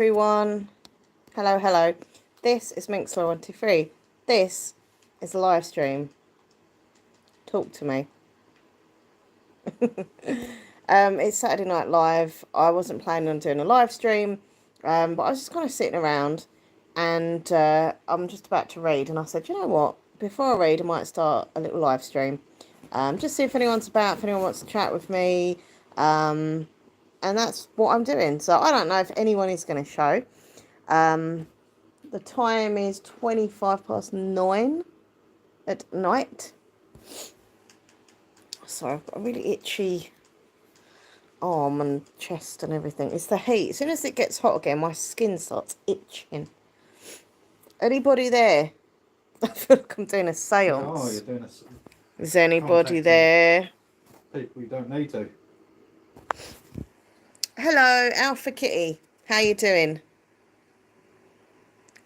Everyone, hello. This is Minxlaw123. This is a live stream. Talk to me. It's Saturday Night Live. I wasn't planning on doing a live stream, but I was just kind of sitting around, and I'm just about to read. And I said, you know what? Before I read, I might start a little live stream. Just see if anyone's about, if anyone wants to chat with me. And that's what I'm doing. So I don't know if anyone is going to show. The time is 9:25 at night. So I've got a really itchy arm and chest and everything. It's the heat. As soon as it gets hot again, my skin starts itching. Anybody there? I feel like I'm doing a seance. Oh, you're doing a... Is anybody there? People you don't need to. Hello, Alpha Kitty. How you doing?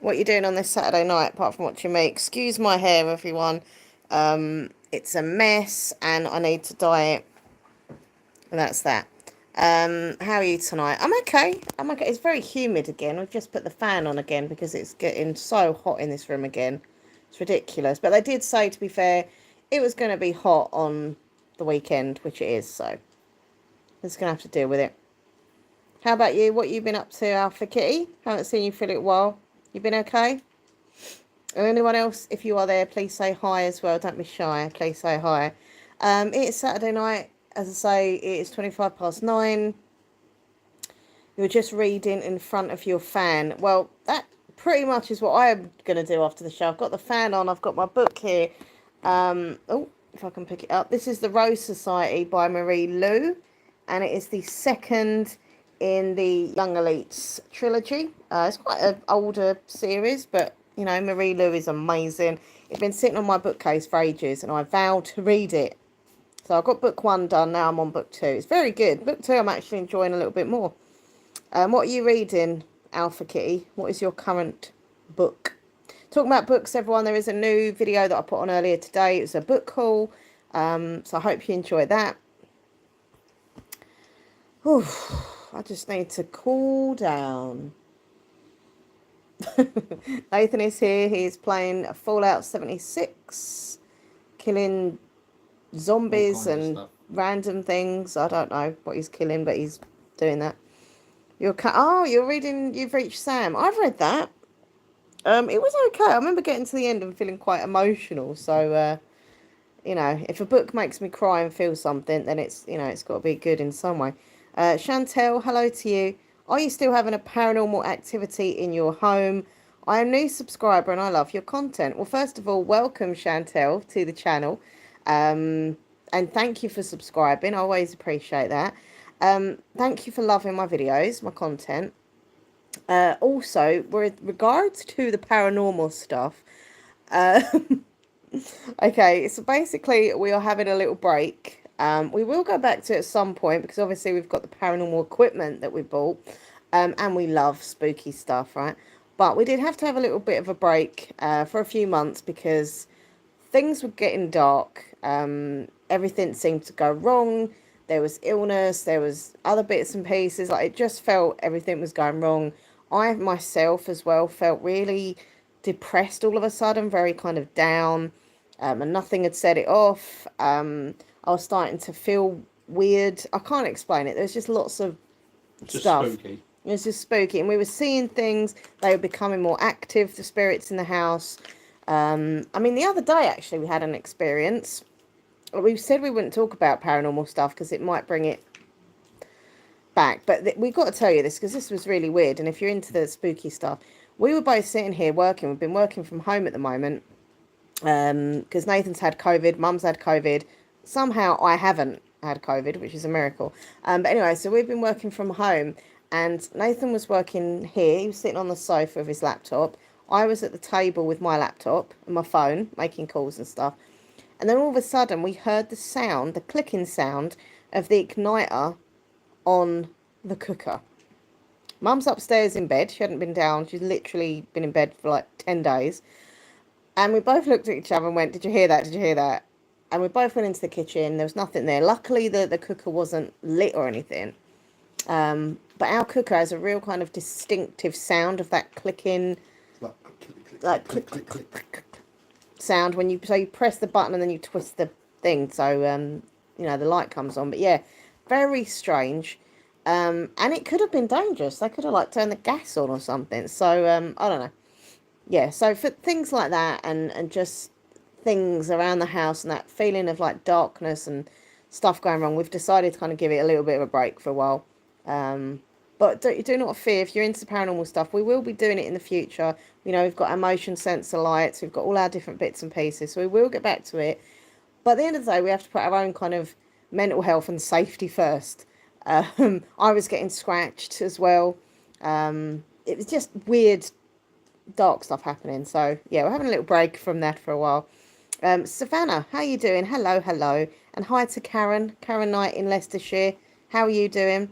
What you doing on this Saturday night, apart from watching me? Excuse my hair, everyone. It's a mess, and I need to dye it. And that's that. How are you tonight? I'm okay. It's very humid again. We've just put the fan on again because it's getting so hot in this room again. It's ridiculous. But they did say, to be fair, it was going to be hot on the weekend, which it is. So, we're just going to have to deal with it. How about you? What you been up to, Alpha Kitty? Haven't seen you for a little while. You been okay? And anyone else, if you are there, please say hi as well. Don't be shy. Please say hi. It's Saturday night. As I say, it is 9:25. You're just reading in front of your fan. Well, that pretty much is what I'm going to do after the show. I've got the fan on. I've got my book here. Oh, if I can pick it up. This is The Rose Society by Marie Lu. And it is the second in the Young Elites trilogy. It's quite an older series, but, you know, Marie Lu is amazing. It's been sitting on my bookcase for ages, and I vowed to read it. So I've got book 1 done, now I'm on book 2. It's very good. Book 2 I'm actually enjoying a little bit more. What are you reading, Alpha Kitty? What is your current book? Talking about books, everyone, there is a new video that I put on earlier today. It was a book haul, so I hope you enjoy that. Whew, I just need to cool down. Nathan is here. He's playing Fallout 76, killing zombies and random things. I don't know what he's killing, but he's doing that. You're reading You've Reached Sam. I've read that. It was okay. I remember getting to the end and feeling quite emotional. So, you know, if a book makes me cry and feel something, then it's, you know, it's got to be good in some way. Chantel, hello to you. Are you still having a paranormal activity in your home? I am a new subscriber and I love your content. Well, first of all, welcome, Chantel, to the channel. And thank you for subscribing. I always appreciate that. Thank you for loving my videos, my content. Also, with regards to the paranormal stuff, okay, so basically we are having a little break. We will go back to it at some point because obviously we've got the paranormal equipment that we bought, and we love spooky stuff, right? But we did have to have a little bit of a break for a few months because things were getting dark. Everything seemed to go wrong. There was illness. There was other bits and pieces. Like, it just felt everything was going wrong. I myself as well felt really depressed all of a sudden, very kind of down, and nothing had set it off. I was starting to feel weird. I can't explain it. There's just lots of stuff. Spooky. It was just spooky, and we were seeing things. They were becoming more active, the spirits in the house. I mean, the other day, actually, we had an experience. We said we wouldn't talk about paranormal stuff because it might bring it back. But we've got to tell you this because this was really weird. And if you're into the spooky stuff, we were both sitting here working. We've been working from home at the moment because Nathan's had COVID, Mum's had COVID. Somehow I haven't had COVID, which is a miracle. But anyway, so we've been working from home. And Nathan was working here. He was sitting on the sofa with his laptop. I was at the table with my laptop and my phone, making calls and stuff. And then all of a sudden, we heard the sound, the clicking sound of the igniter on the cooker. Mum's upstairs in bed. She hadn't been down. She's literally been in bed for like 10 days. And we both looked at each other and went, "Did you hear that? Did you hear that?" And we both went into the kitchen. There was nothing there. Luckily, the cooker wasn't lit or anything. But our cooker has a real kind of distinctive sound of that clicking, It's like click, like click, click, click, click, click sound when you press the button and then you twist the thing, so the light comes on. But yeah, very strange. And it could have been dangerous. They could have like turned the gas on or something. So I don't know. Yeah, so for things like that, and just things around the house and that feeling of like darkness and stuff going wrong, we've decided to kind of give it a little bit of a break for a while. But do not fear if you're into paranormal stuff. We will be doing it in the future. We've got our motion sensor lights, we've got all our different bits and pieces, so we will get back to it. But at the end of the day, we have to put our own kind of mental health and safety first. I was getting scratched as well. It was just weird, dark stuff happening. So yeah, we're having a little break from that for a while. Savannah, how you doing? Hello, hello, and hi to Karen Knight in Leicestershire. How are you doing?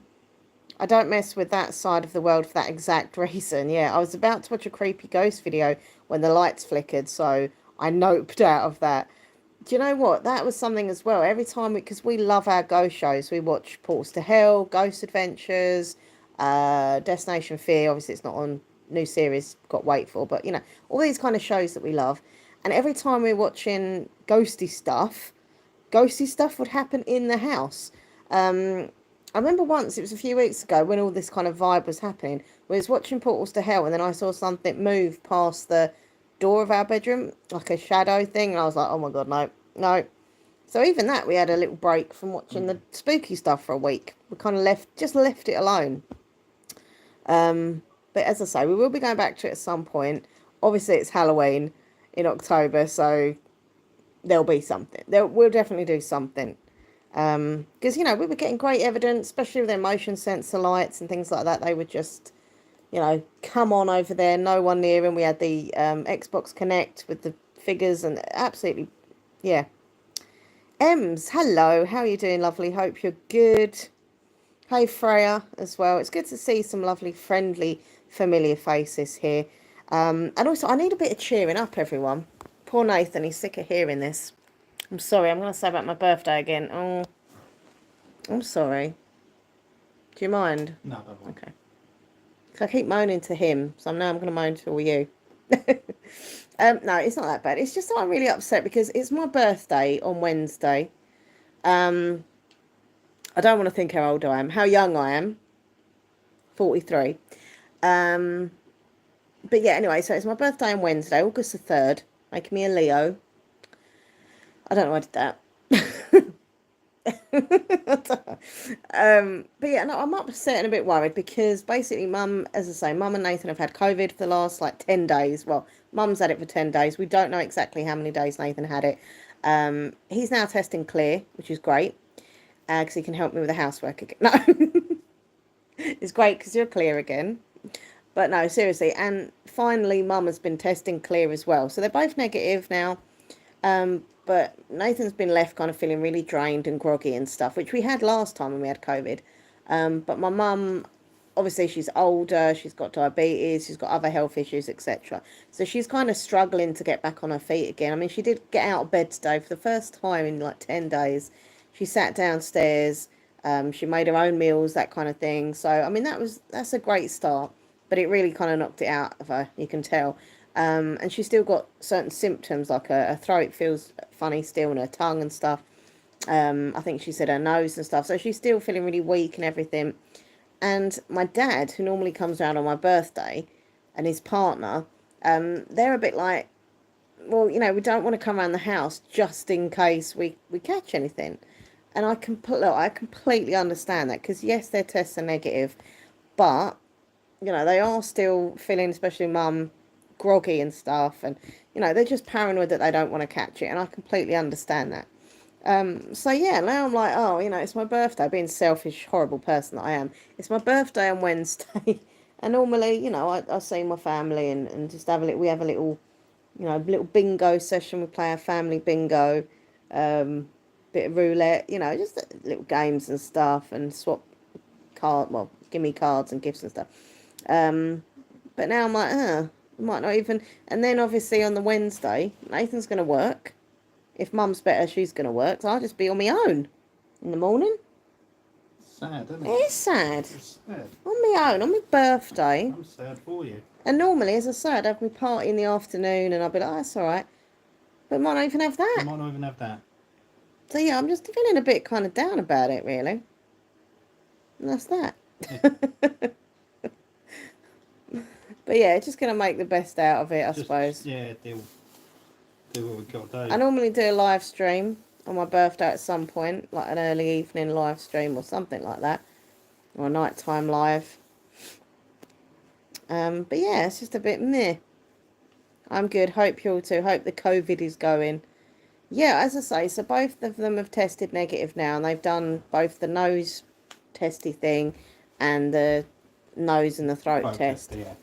I don't mess with that side of the world for that exact reason. Yeah, I was about to watch a creepy ghost video when the lights flickered, so I noped out of that. Do you know what? That was something as well. Every time, because we love our ghost shows, we watch Portals to Hell, Ghost Adventures, Destination Fear. Obviously, it's not on new series, got to wait for, but all these kind of shows that we love. And every time we're watching ghosty stuff would happen in the house. I remember once, it was a few weeks ago, when all this kind of vibe was happening, we was watching Portals to Hell, and then I saw something move past the door of our bedroom, like a shadow thing, and I was like, oh my god, no, no. So even that, we had a little break from watching the spooky stuff for a week. We kind of left it alone. But as I say, we will be going back to it at some point. Obviously, it's Halloween in October, so there'll be something. We'll definitely do something. Because, we were getting great evidence, especially with their motion sensor lights and things like that. They would just, come on over there, no one near him. We had the Xbox Connect with the figures, and absolutely, yeah. Ems, hello, how are you doing, lovely? Hope you're good. Hey, Freya, as well. It's good to see some lovely, friendly, familiar faces here. And also, I need a bit of cheering up, everyone. Poor Nathan, he's sick of hearing this. I'm sorry, I'm going to say about my birthday again. Oh, I'm sorry. Do you mind? No, don't worry. Okay. So I keep moaning to him, so now I'm going to moan to all you. No, it's not that bad. It's just that I'm really upset because it's my birthday on Wednesday. I don't want to think how old I am, how young I am. 43. But yeah, anyway, so it's my birthday on Wednesday, August the 3rd, making me a Leo. I don't know why I did that. But yeah, no, I'm upset and a bit worried because basically Mum, as I say, Mum and Nathan have had COVID for the last like 10 days. Well, Mum's had it for 10 days. We don't know exactly how many days Nathan had it. He's now testing clear, which is great because he can help me with the housework again. No, it's great because you're clear again. But no, seriously. And finally, Mum has been testing clear as well. So they're both negative now. But Nathan's been left kind of feeling really drained and groggy and stuff, which we had last time when we had COVID. But my mum, obviously she's older, she's got diabetes, she's got other health issues, etc. So she's kind of struggling to get back on her feet again. I mean, she did get out of bed today for the first time in like 10 days. She sat downstairs, she made her own meals, that kind of thing. So, I mean, that's a great start, but it really kind of knocked it out of her, you can tell. And she's still got certain symptoms, like her throat feels funny still, and her tongue and stuff. I think she said her nose and stuff. So she's still feeling really weak and everything. And my dad, who normally comes around on my birthday, and his partner, they're a bit like, well, we don't want to come around the house just in case we catch anything. And I completely understand that because, yes, their tests are negative, but, they are still feeling, especially Mum, groggy and stuff, and they're just paranoid that they don't want to catch it, and I completely understand that. So yeah, now I'm like, oh, it's my birthday, being selfish, horrible person that I am. It's my birthday on Wednesday, and normally, I see my family and just we have a little, little bingo session. We play our family bingo, bit of roulette, just little games and stuff, and swap give me cards and gifts and stuff. But now I'm like, might not even. And then obviously on the Wednesday, Nathan's going to work. If Mum's better, she's going to work. So I'll just be on my own in the morning. sad, isn't It it? is sad. It's sad. On my own, on my birthday. I'm sad for you. And normally, as I say, I'd have my party in the afternoon and I'd be like, oh, that's all right. But might not even have You that. might not even have that. So yeah, I'm just feeling a bit kind of down about it, really. And that's that. But yeah, just going to make the best out of it, I suppose. Yeah, do what we got to do. I normally do a live stream on my birthday at some point, like an early evening live stream or something like that. Or a nighttime live. But yeah, it's just a bit meh. I'm good. Hope you all too. Hope the COVID is going. Yeah, as I say, so both of them have tested negative now, and they've done both the nose testy thing and the nose and the throat test. Yeah,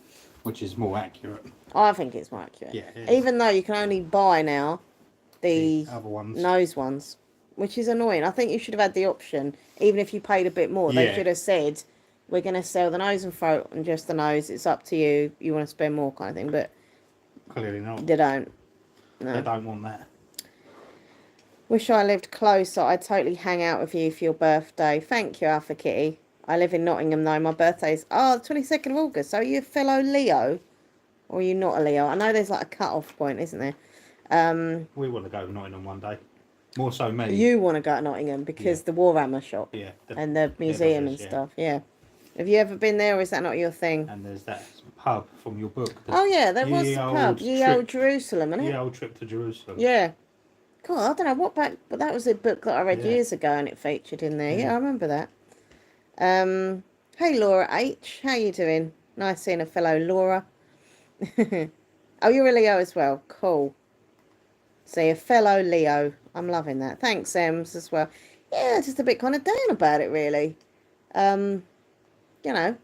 which is more accurate. I think it's more accurate. Yeah, it is. Even though you can only buy now the other ones. nose ones, which is annoying. I think you should have had the option, even if you paid a bit more. They Yeah. should have said, we're going to sell the nose and throat and just the nose. It's up to you. You want to spend more kind of thing, but Clearly not. they don't. No. They don't want that. Wish I lived closer. I'd totally hang out with you for your birthday. Thank you, Alpha Kitty. I live in Nottingham though. My birthday's the 22nd of August. So are you a fellow Leo? Or are you not a Leo? I know there's like a cut-off point, isn't there? We want to go to Nottingham one day. More so me. You want to go to Nottingham because the Warhammer shop Yeah. and the museum and stuff. Yeah. Have you ever been there, or is that not your thing? And there's that pub from your book. Oh yeah, there was the pub. Ye Old Jerusalem, isn't it? Ye Old Trip to Jerusalem. Yeah. God, I don't know what back, but that was a book that I read Yeah. years ago, and it featured in there. Yeah. Yeah, I remember that. Hey Laura H, how you doing? Nice seeing a fellow Laura. Oh, you're a Leo as well. Cool. See, a fellow Leo. I'm loving that. Thanks, Ems, as well. Yeah, just a bit kind of down about it, really. You know,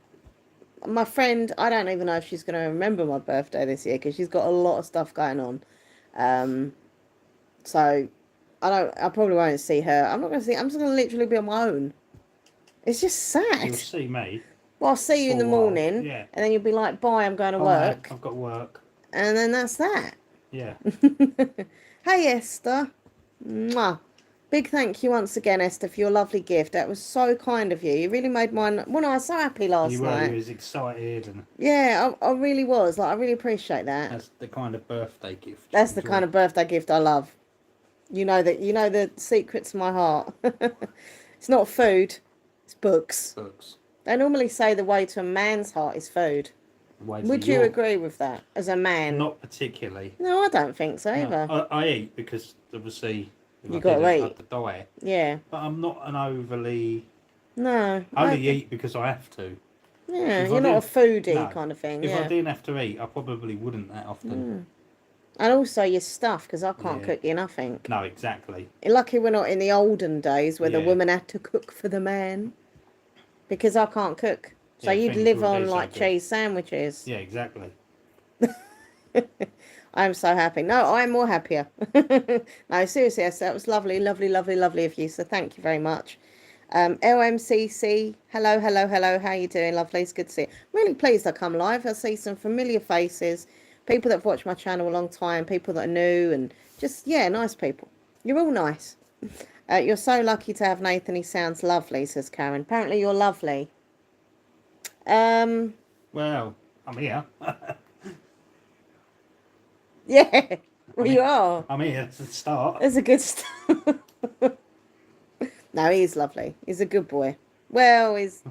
my friend, I don't even know if she's going to remember my birthday this year because she's got a lot of stuff going on. So I probably won't see her. I'm not going to see. I'm just going to literally be on my own. It's just sad. You'll see me. Well, I'll see you in the morning, Yeah. and then you'll be like, "Bye, I'm going to Bye, work," I've got work. and then that's that. Yeah. Hey Esther, mwah. Big thank you once again, Esther, for your lovely gift. That was so kind of you. You really made mine. Well, I was so happy last night. You was excited, and Yeah, I really was. Like, I really appreciate that. that's the kind of birthday gift. That's the kind of birthday gift I love. You know that. You know the secret to my heart. It's not food. It's books. books. They normally say the way to a man's heart is food. Would you agree with that as a man? Not particularly. No, I don't think so either. No, I eat because obviously You got to I eat. have to diet, Yeah. but I'm not an overly. No. I only eat because I have to. Yeah, If I you're not a foodie no. kind of thing. If Yeah. I didn't have to eat, I probably wouldn't that often. And also your stuff, because I can't Yeah. cook you nothing. No, exactly. Lucky we're not in the olden days where the Yeah. woman had to cook for the man. Because I can't cook. So Yeah, you'd things live wouldn't on be so like good. cheese sandwiches. Yeah, exactly. I'm so happy. No, I'm more happier. No, seriously, Esther, that was lovely, lovely, lovely, lovely of you. So thank you very much. LMCC, hello, hello, hello. How you doing, lovely? It's good to see you. I'm really pleased I come live. I see some familiar faces, people that have watched my channel a long time, people that are new, and just, yeah, nice people. You're all nice. You're so lucky to have Nathan. He sounds lovely, says Karen. Apparently you're lovely. Well, I'm here. Yeah, well, you are. I'm here to start. That's a good start. No, he's lovely. He's a good boy. Well, he's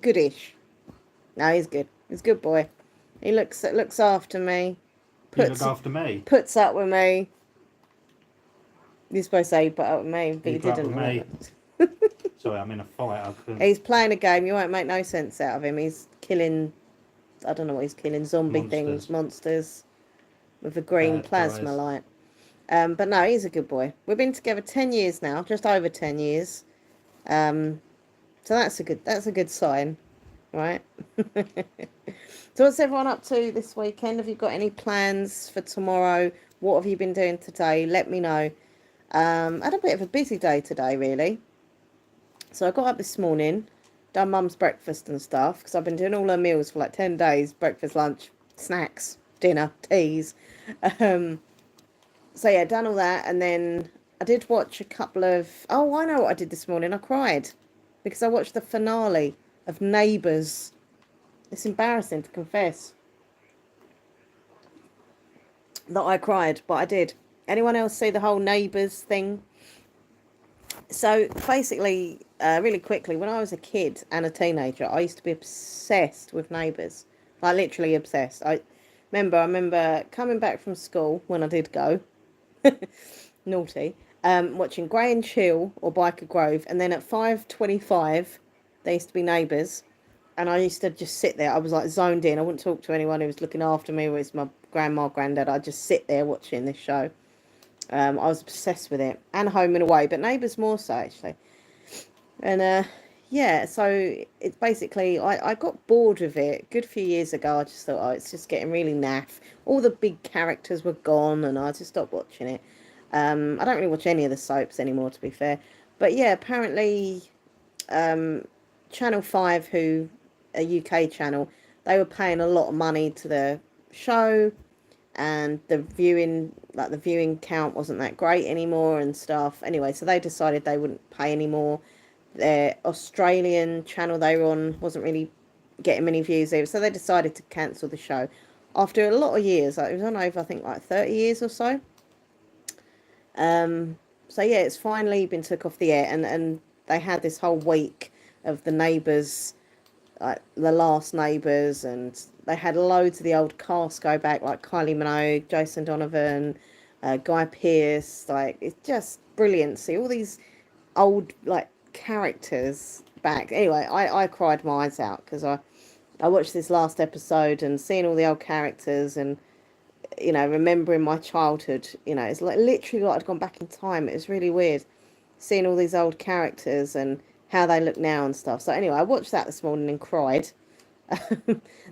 goodish. No, he's good. He's a good boy. He looks after me. You look after me. Puts up with me. You're supposed to say you put up with me, but you put up didn't. with me. Sorry, I'm in a fight. I couldn't. He's playing a game. You won't make no sense out of him. He's killing, I don't know what he's killing, zombie things, monsters, with a green plasma light. But no, he's a good boy. We've been together 10 years now, just over 10 years. So that's a good sign, right? So what's everyone up to this weekend? Have you got any plans for tomorrow? What have you been doing today? Let me know. I had a bit of a busy day today, really. So I got up this morning, done mum's breakfast and stuff, because I've been doing all her meals for like 10 days, breakfast, lunch, snacks, dinner, teas. So yeah, done all that, and then I did watch a couple of... Oh, I know what I did this morning. I cried. because I watched the finale of Neighbours. It's embarrassing to confess that I cried, but I did. Anyone else see the whole Neighbours thing? So basically, really quickly, when I was a kid and a teenager, I used to be obsessed with Neighbours. Like literally obsessed. I remember coming back from school when I did go, naughty, watching Grey and Chill or Biker Grove, and then at 5:25, there used to be Neighbours, and I used to just sit there. I was like zoned in. I wouldn't talk to anyone who was looking after me, whether it's my grandma, granddad. I'd just sit there watching this show. I was obsessed with it, and Home and Away, but Neighbours more so actually. And yeah, so it's basically I got bored with it a good few years ago. I just thought, oh, it's just getting really naff. All the big characters were gone, and I just stopped watching it. I don't really watch any of the soaps anymore, to be fair. But yeah, apparently, Channel 5, who a UK channel, they were paying a lot of money to the show, and the viewing count wasn't that great anymore and stuff. Anyway, so they decided they wouldn't pay anymore. Their Australian channel they were on wasn't really getting many views either, so they decided to cancel the show after a lot of years. Like, it was on over, I think, like 30 years or so. So yeah, it's finally been took off the air, and they had this whole week of the Neighbours, like the last Neighbours, and they had loads of the old cast go back, like Kylie Minogue, Jason Donovan, Guy Pearce. Like, it's just brilliant. See all these old like characters back. Anyway, I cried my eyes out because I watched this last episode and seeing all the old characters, and remembering my childhood. It's like literally like I'd gone back in time. It was really weird seeing all these old characters and how they look now and stuff. So anyway, I watched that this morning and cried.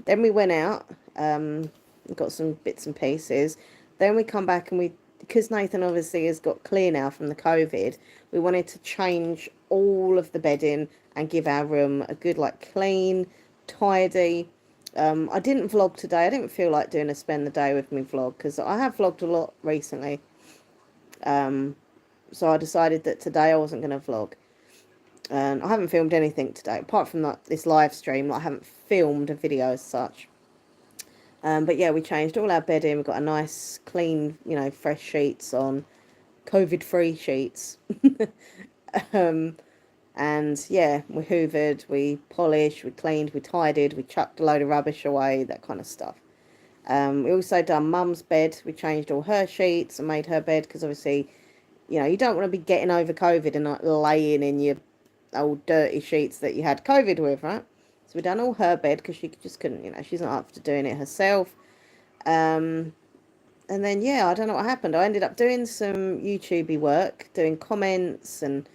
Then we went out, got some bits and pieces. Then we come back and because Nathan obviously has got clear now from the COVID, we wanted to change all of the bedding and give our room a good, like, clean, tidy. I didn't vlog today. I didn't feel like doing a spend the day with me vlog because I have vlogged a lot recently. So I decided that today I wasn't going to vlog. And I haven't filmed anything today apart from this live stream. I haven't filmed a video as such. But yeah, we changed all our bedding. We've got a nice, clean, fresh sheets on, COVID-free sheets. And yeah, we hoovered, we polished, we cleaned, we tidied, we chucked a load of rubbish away, that kind of stuff. We also done Mum's bed. We changed all her sheets and made her bed because obviously, you don't want to be getting over COVID and like laying in your old dirty sheets that you had COVID with, right? So we done all her bed because she just couldn't, she's not up to doing it herself. And then, yeah, I don't know what happened. I ended up doing some YouTubey work, doing comments and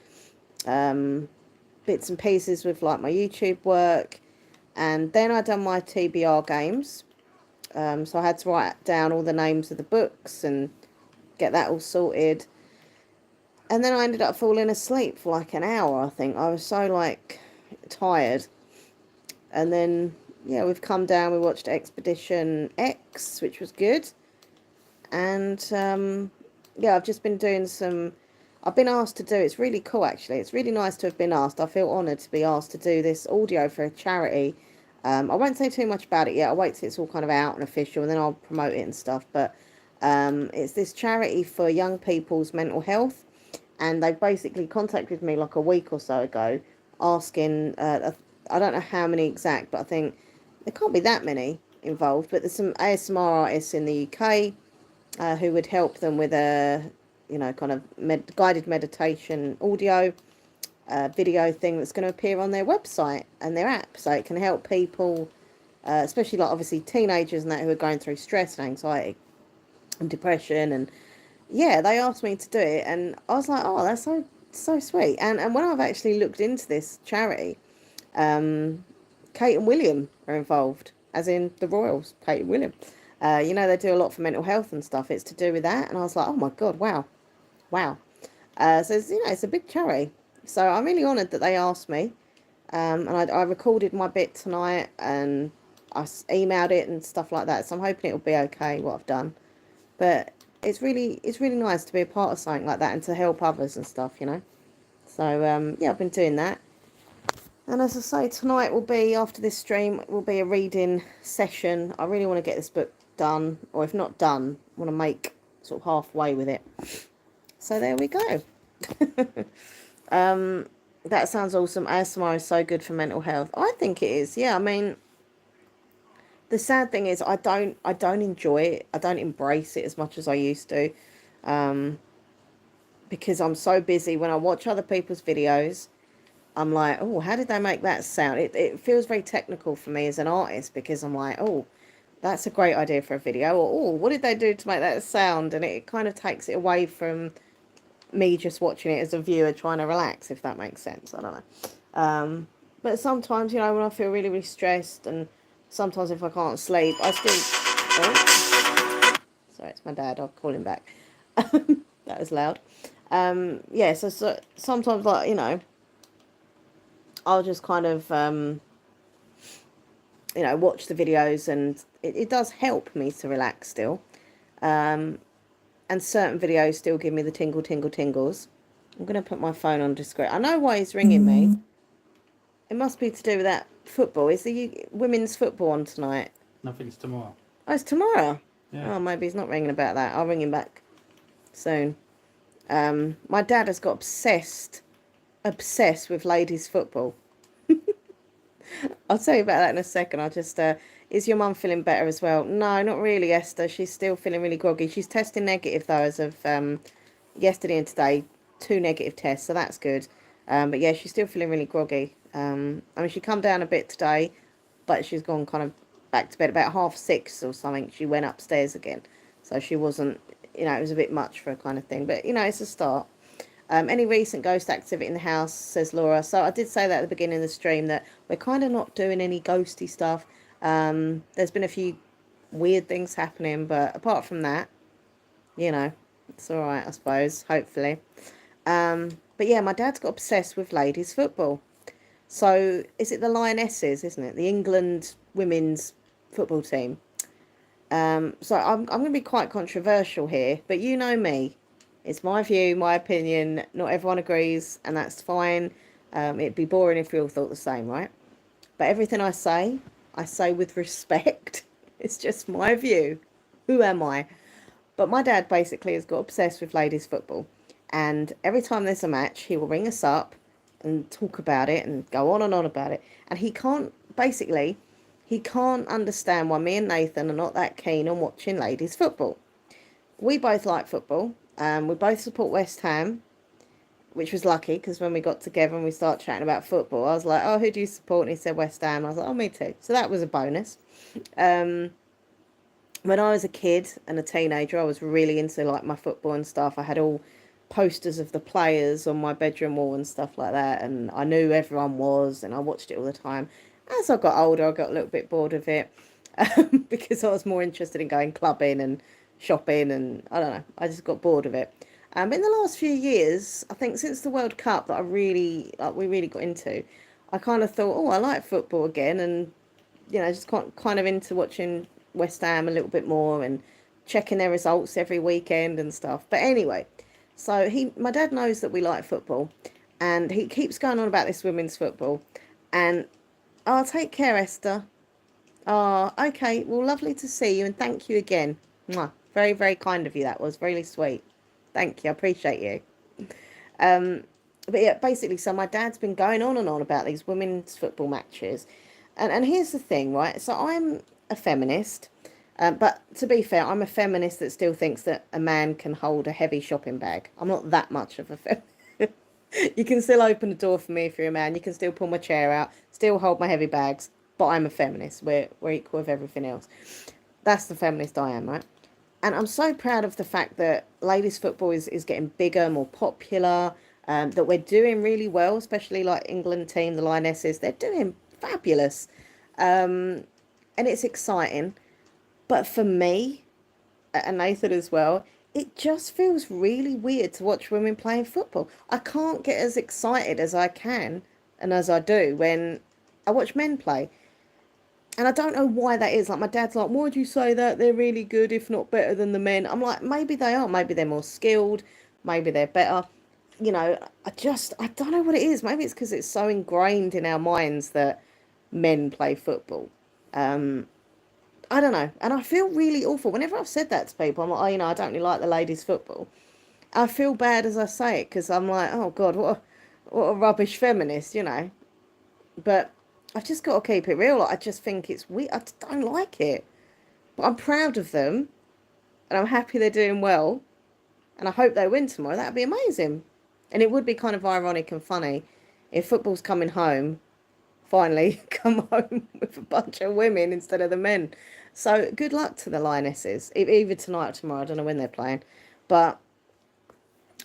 bits and pieces with like my YouTube work. And then I done my TBR games. So I had to write down all the names of the books and get that all sorted. And then I ended up falling asleep for like an hour, I think. I was so like tired. And then, yeah, we've come down, we watched Expedition X, which was good. And yeah, I've just been doing I've been asked to do, it's really cool actually. It's really nice to have been asked. I feel honoured to be asked to do this audio for a charity. I won't say too much about it yet. I'll wait till it's all kind of out and official and then I'll promote it and stuff. But it's this charity for young people's mental health. And they basically contacted me like a week or so ago asking, I don't know how many exact, but I think there can't be that many involved. But there's some ASMR artists in the UK who would help them with a, kind of guided meditation audio video thing that's going to appear on their website and their app. So it can help people, especially like obviously teenagers and that who are going through stress and anxiety and depression. And yeah, they asked me to do it and I was like, oh, that's so sweet. And when I've actually looked into this charity, Kate and William are involved, as in the royals, Kate and William. They do a lot for mental health and stuff. It's to do with that. And I was like, oh my God, wow. So it's a big charity. So I'm really honoured that they asked me. And I recorded my bit tonight and I emailed it and stuff like that. So I'm hoping it'll be okay, what I've done. But it's really nice to be a part of something like that and to help others and stuff, So, yeah, I've been doing that. And as I say, tonight will be, after this stream, will be a reading session. I really want to get this book done, or if not done, I want to make sort of halfway with it. So there we go. That sounds awesome. ASMR is so good for mental health. I think it is. Yeah, I mean, the sad thing is I don't enjoy it. I don't embrace it as much as I used to. Because I'm so busy. When I watch other people's videos, I'm like, oh, how did they make that sound? It feels very technical for me as an artist, because I'm like, oh, that's a great idea for a video. Or, oh, what did they do to make that sound? And it kind of takes it away from me just watching it as a viewer trying to relax, if that makes sense. I don't know. But sometimes, when I feel really, really stressed, and sometimes if I can't sleep, I still... Oh, sorry, it's my dad. I'll call him back. That was loud. Yeah, so sometimes, like, I'll just kind of, watch the videos, and it does help me to relax still. And certain videos still give me the tingles. I'm going to put my phone on discreet. I know why he's ringing me. It must be to do with that football. Is the women's football on tonight? Nothing's tomorrow. Oh, it's tomorrow? Yeah. Oh, maybe he's not ringing about that. I'll ring him back soon. My dad has got obsessed with ladies football. I'll tell you about that in a second. I'll just, is your mum feeling better as well? No, not really, Esther. She's still feeling really groggy. She's testing negative, though, as of yesterday and today. 2 negative tests, so that's good. But yeah, she's still feeling really groggy. I mean, she come down a bit today, but she's gone kind of back to bed about 6:30 or something. She went upstairs again. So she wasn't, it was a bit much for her kind of thing. But, it's a start. Any recent ghost activity in the house, says Laura. So I did say that at the beginning of the stream, that we're kind of not doing any ghosty stuff. There's been a few weird things happening, but apart from that, it's all right, I suppose, hopefully. But yeah, my dad's got obsessed with ladies football. So is it the Lionesses, isn't it? The England women's football team. So I'm going to be quite controversial here, but you know me. It's my view, my opinion. Not everyone agrees, and that's fine. It'd be boring if we all thought the same, right? But everything I say with respect. It's just my view. Who am I? But my dad basically has got obsessed with ladies football. And every time there's a match, he will ring us up and talk about it and go on and on about it. And he can't understand why me and Nathan are not that keen on watching ladies football. We both like football. We both support West Ham, which was lucky, because when we got together and we started chatting about football, I was like, oh, who do you support? And he said West Ham. I was like, oh, me too. So that was a bonus. When I was a kid and a teenager, I was really into like my football and stuff. I had all posters of the players on my bedroom wall and stuff like that, and I knew everyone was, and I watched it all the time. As I got older, I got a little bit bored of it, because I was more interested in going clubbing and shopping, and I don't know, I just got bored of it. But in the last few years, I think since the World Cup that we really got into, I kind of thought, oh, I like football again, and just kind of into watching West Ham a little bit more and checking their results every weekend and stuff. But anyway, so my dad knows that we like football, and he keeps going on about this women's football, and oh, take care, Esther. Oh, okay, well, lovely to see you, and thank you again. Mwah. Very, very kind of you. That was really sweet. Thank you. I appreciate you. But yeah, basically, so my dad's been going on and on about these women's football matches. And here's the thing, right? So I'm a feminist. But to be fair, I'm a feminist that still thinks that a man can hold a heavy shopping bag. I'm not that much of a feminist. You can still open the door for me if you're a man. You can still pull my chair out, still hold my heavy bags. But I'm a feminist. We're equal with everything else. That's the feminist I am, right? And I'm so proud of the fact that ladies football is getting bigger, more popular, that we're doing really well, especially like England team, the Lionesses. They're doing fabulous. And it's exciting. But for me, and Nathan as well, it just feels really weird to watch women playing football. I can't get as excited as I can and as I do when I watch men play. And I don't know why that is. Like, my dad's like, why would you say that? They're really good, if not better than the men. I'm like, maybe they are. Maybe they're more skilled. Maybe they're better. you know, I don't know what it is. Maybe it's because it's so ingrained in our minds that men play football. Um, I don't know. And I feel really awful. Whenever I've said that to people, I'm like, oh, you know, I don't really like the ladies' football. I feel bad as I say it because I'm like, oh, God, what a rubbish feminist, you know. But I've just got to keep it real. Like, I just think it's weird. I just don't like it. But I'm proud of them and I'm happy they're doing well. And I hope they win tomorrow. That'd be amazing. And it would be kind of ironic and funny if football's coming home, finally come home with a bunch of women instead of the men. So good luck to the Lionesses, either tonight or tomorrow. I don't know when they're playing. But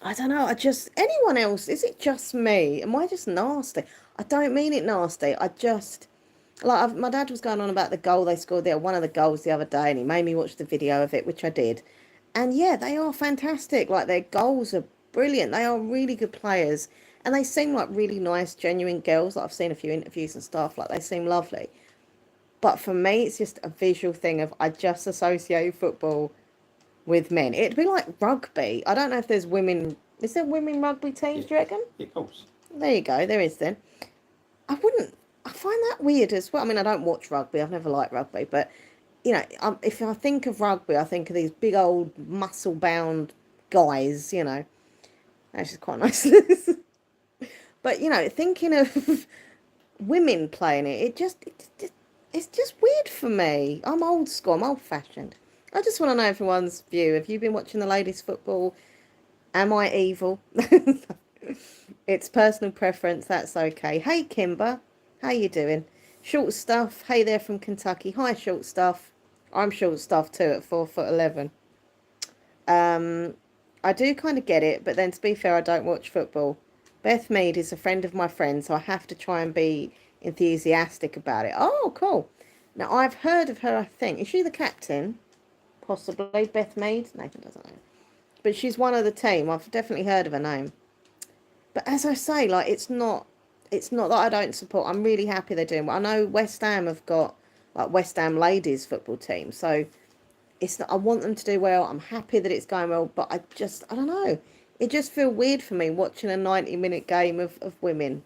I don't know. Anyone else, is it just me? Am I just nasty? I don't mean it nasty. My dad was going on about the goal they scored there, one of the goals the other day, and he made me watch the video of it, which I did. And yeah, they are fantastic. Like, their goals are brilliant. They are really good players. And they seem like really nice, genuine girls. Like, I've seen a few interviews and stuff. Like, they seem lovely. But for me, it's just a visual thing of I just associate football with men. It'd be like rugby. I don't know if there's women. Is there women rugby teams, do you reckon? Of course. There you go. There is then. I find that weird as well. I mean, I don't watch rugby. I've never liked rugby. But, you know, if I think of rugby, I think of these big old muscle-bound guys, you know. That's just quite nice. But, you know, thinking of women playing it, it's just weird for me. I'm old school. I'm old-fashioned. I just want to know everyone's view. Have you been watching the ladies' football? Am I evil? It's personal preference. That's okay. Hey, Kimber. How you doing? Short Stuff. Hey there from Kentucky. Hi, Short Stuff. I'm short stuff too at 4'11". I do kind of get it, but then to be fair, I don't watch football. Beth Mead is a friend of my friend, so I have to try and be enthusiastic about it. Oh, cool. Now, I've heard of her, I think. Is she the captain? Possibly. Beth Mead? Nathan doesn't know. But she's one of the team. I've definitely heard of her name. But as I say, like, it's not that I don't support. I'm really happy they're doing well. I know West Ham have got, like, West Ham ladies football team. So it's not, I want them to do well. I'm happy that it's going well. But I don't know. It just feels weird for me watching a 90-minute game of women.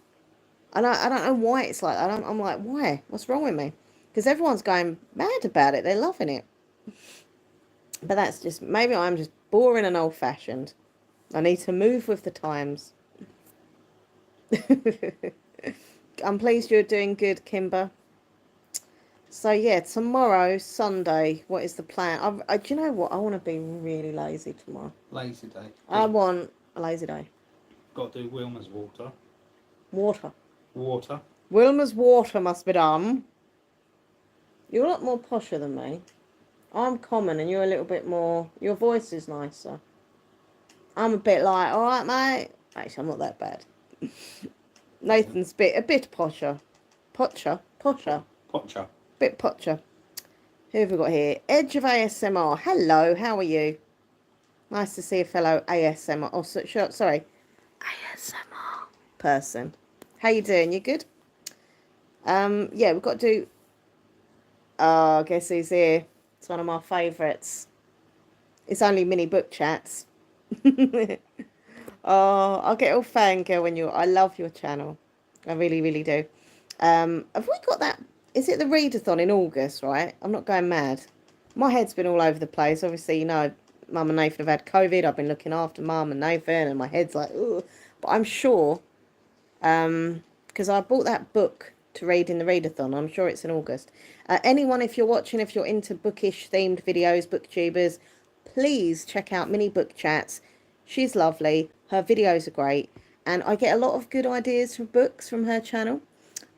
I don't know why it's like that. I'm like, why? What's wrong with me? Because everyone's going mad about it. They're loving it. But that's just, maybe I'm just boring and old-fashioned. I need to move with the times. I'm pleased you're doing good, Kimber. So yeah, tomorrow, Sunday, what is the plan? Do you know what? I want to be really lazy tomorrow. Lazy day. I want a lazy day. Got to do Wilma's water. Water. Wilma's water must be done. You're a lot more posher than me. I'm common and you're a little bit more... Your voice is nicer. I'm a bit like, all right, mate. Actually, I'm not that bad. Nathan's a bit posher. Potcher. Bit potcher. Who have we got here? Edge of ASMR. Hello, how are you? Nice to see a fellow ASMR. Oh, sorry. ASMR person. How you doing? You good? Yeah, we've got to do... Oh, guess who's here? It's one of my favourites. It's only mini book chats. Oh, I'll get all fangirl when I love your channel. I really, really do. Have we got that? Is it the readathon in August, right? I'm not going mad. My head's been all over the place. Obviously, you know, Mum and Nathan have had COVID. I've been looking after Mum and Nathan, and my head's like, ugh. But I'm sure, because I bought that book to read in the readathon. I'm sure it's in August. Anyone, if you're watching, if you're into bookish themed videos, booktubers, please check out Mini Book Chats. She's lovely. Her videos are great. And I get a lot of good ideas from books from her channel.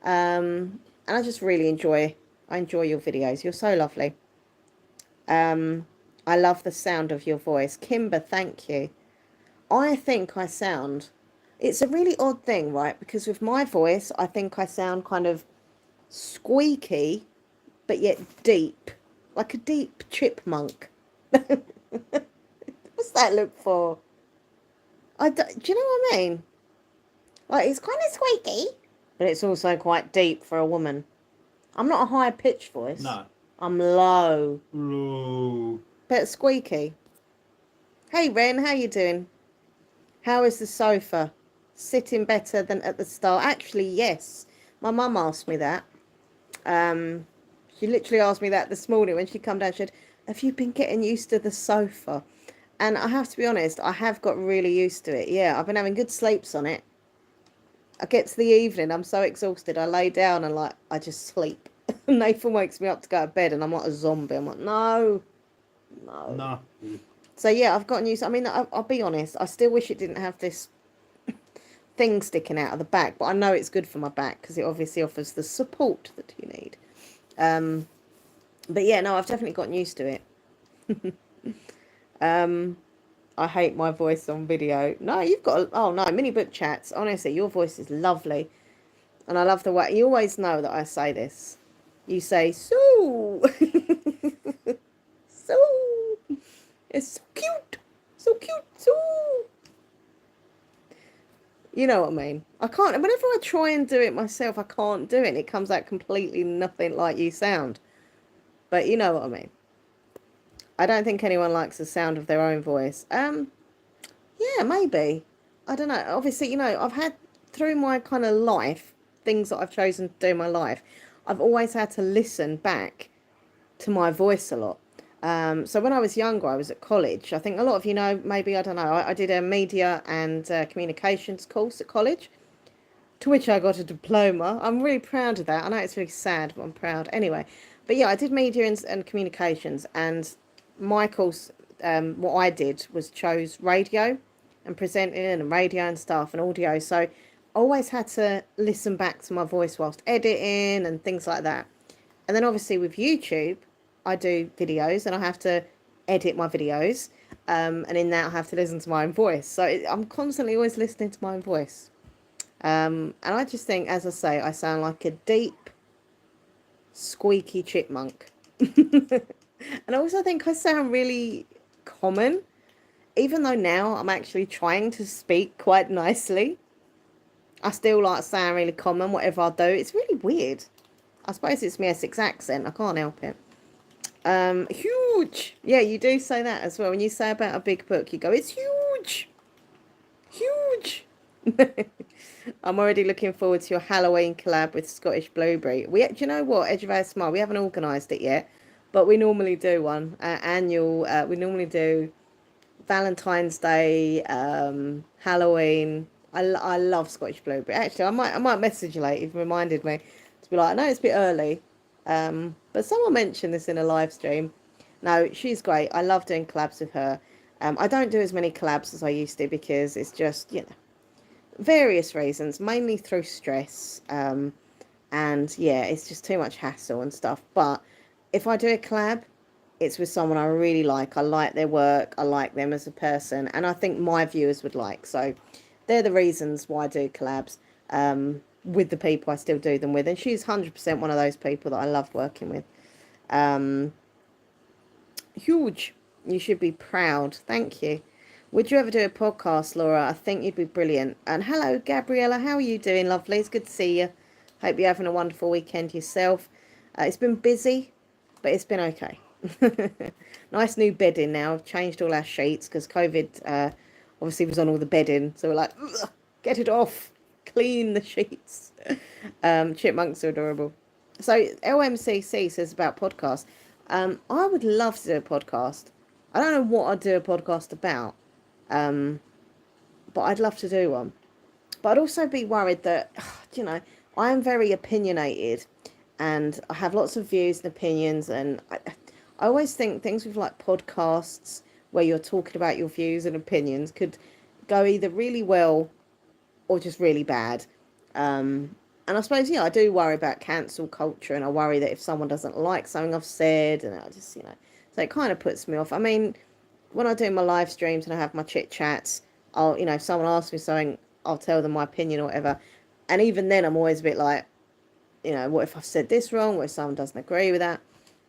And I just really enjoy your videos. You're so lovely. I love the sound of your voice. Kimber, thank you. I think I sound... It's a really odd thing, right? Because with my voice, I think I sound kind of squeaky, but yet deep. Like a deep chipmunk. What's that look for? Do you know what I mean? Like, it's kind of squeaky, but it's also quite deep for a woman. I'm not a high-pitched voice. No. I'm low. Low. But squeaky. Hey, Ren, how you doing? How is the sofa? Sitting better than at the start? Actually, yes. My mum asked me that. Um, she literally asked me that this morning when she come down. She said, "Have you been getting used to the sofa?" And I have to be honest, I have got really used to it. Yeah, I've been having good sleeps on it. I get to the evening, I'm so exhausted. I lay down and like I just sleep. Nathan wakes me up to go to bed, and I'm like a zombie. I'm like, no, no. No. So yeah, I've gotten used. I mean, I'll be honest. I still wish it didn't have this thing sticking out of the back, but I know it's good for my back because it obviously offers the support that you need. Um, but yeah, no, I've definitely gotten used to it. um, I hate my voice on video. No, you've got. Oh no, mini book chats. Honestly, your voice is lovely, and I love the way you always know that I say this. You say so, so. It's so cute, so. You know what I mean? I can't. Whenever I try and do it myself, I can't do it. It comes out completely nothing like you sound. But you know what I mean. I don't think anyone likes the sound of their own voice. Yeah, maybe. I don't know. Obviously, I've had through my kind of life, things that I've chosen to do in my life, I've always had to listen back to my voice a lot. So when I was younger, I was at college. I think a lot of you know, maybe, I don't know, I did a media and communications course at college, to which I got a diploma. I'm really proud of that. I know it's really sad, but I'm proud. Anyway, but yeah, I did media and communications, and my course, what I did was chose radio and presenting and radio and stuff and audio. So I always had to listen back to my voice whilst editing and things like that. And then obviously with YouTube, I do videos and I have to edit my videos. And in that, I have to listen to my own voice. So I'm constantly always listening to my own voice. And I just think, as I say, I sound like a deep, squeaky chipmunk. And I also think I sound really common, even though now I'm actually trying to speak quite nicely. I still like sound really common, whatever I do. It's really weird. I suppose it's my Essex accent. I can't help it. Huge. Yeah, you do say that as well. When you say about a big book, you go, it's huge. Huge. I'm already looking forward to your Halloween collab with Scottish Blueberry. Do you know what? Edge of Our Smile. We haven't organised it yet, but we normally do one annual. We normally do Valentine's Day, Halloween. I love Scottish Blueberry. Actually, I might message you later. You've reminded me to be like, I know it's a bit early, but someone mentioned this in a live stream. No, she's great. I love doing collabs with her. I don't do as many collabs as I used to because it's just, various reasons, mainly through stress. And yeah, it's just too much hassle and stuff. But if I do a collab, it's with someone I really like. I like their work. I like them as a person. And I think my viewers would like. So they're the reasons why I do collabs with the people I still do them with. And she's 100% one of those people that I love working with. Huge. You should be proud. Thank you. Would you ever do a podcast, Laura? I think you'd be brilliant. And hello, Gabriella. How are you doing, lovely? It's good to see you. Hope you're having a wonderful weekend yourself. It's been busy, but it's been okay. Nice new bedding now. I've changed all our sheets because COVID obviously was on all the bedding. So we're like, get it off. Clean the sheets. Chipmunks are adorable. So LMCC says about podcasts. I would love to do a podcast. I don't know what I'd do a podcast about. But I'd love to do one. But I'd also be worried that, I am very opinionated and I have lots of views and opinions. And I always think things with like podcasts where you're talking about your views and opinions could go either really well or just really bad. And I suppose, I do worry about cancel culture, and I worry that if someone doesn't like something I've said, and I just, so it kind of puts me off. I mean, when I do my live streams and I have my chit chats, I'll, if someone asks me something, I'll tell them my opinion or whatever. And even then, I'm always a bit like, what if I've said this wrong? What if someone doesn't agree with that?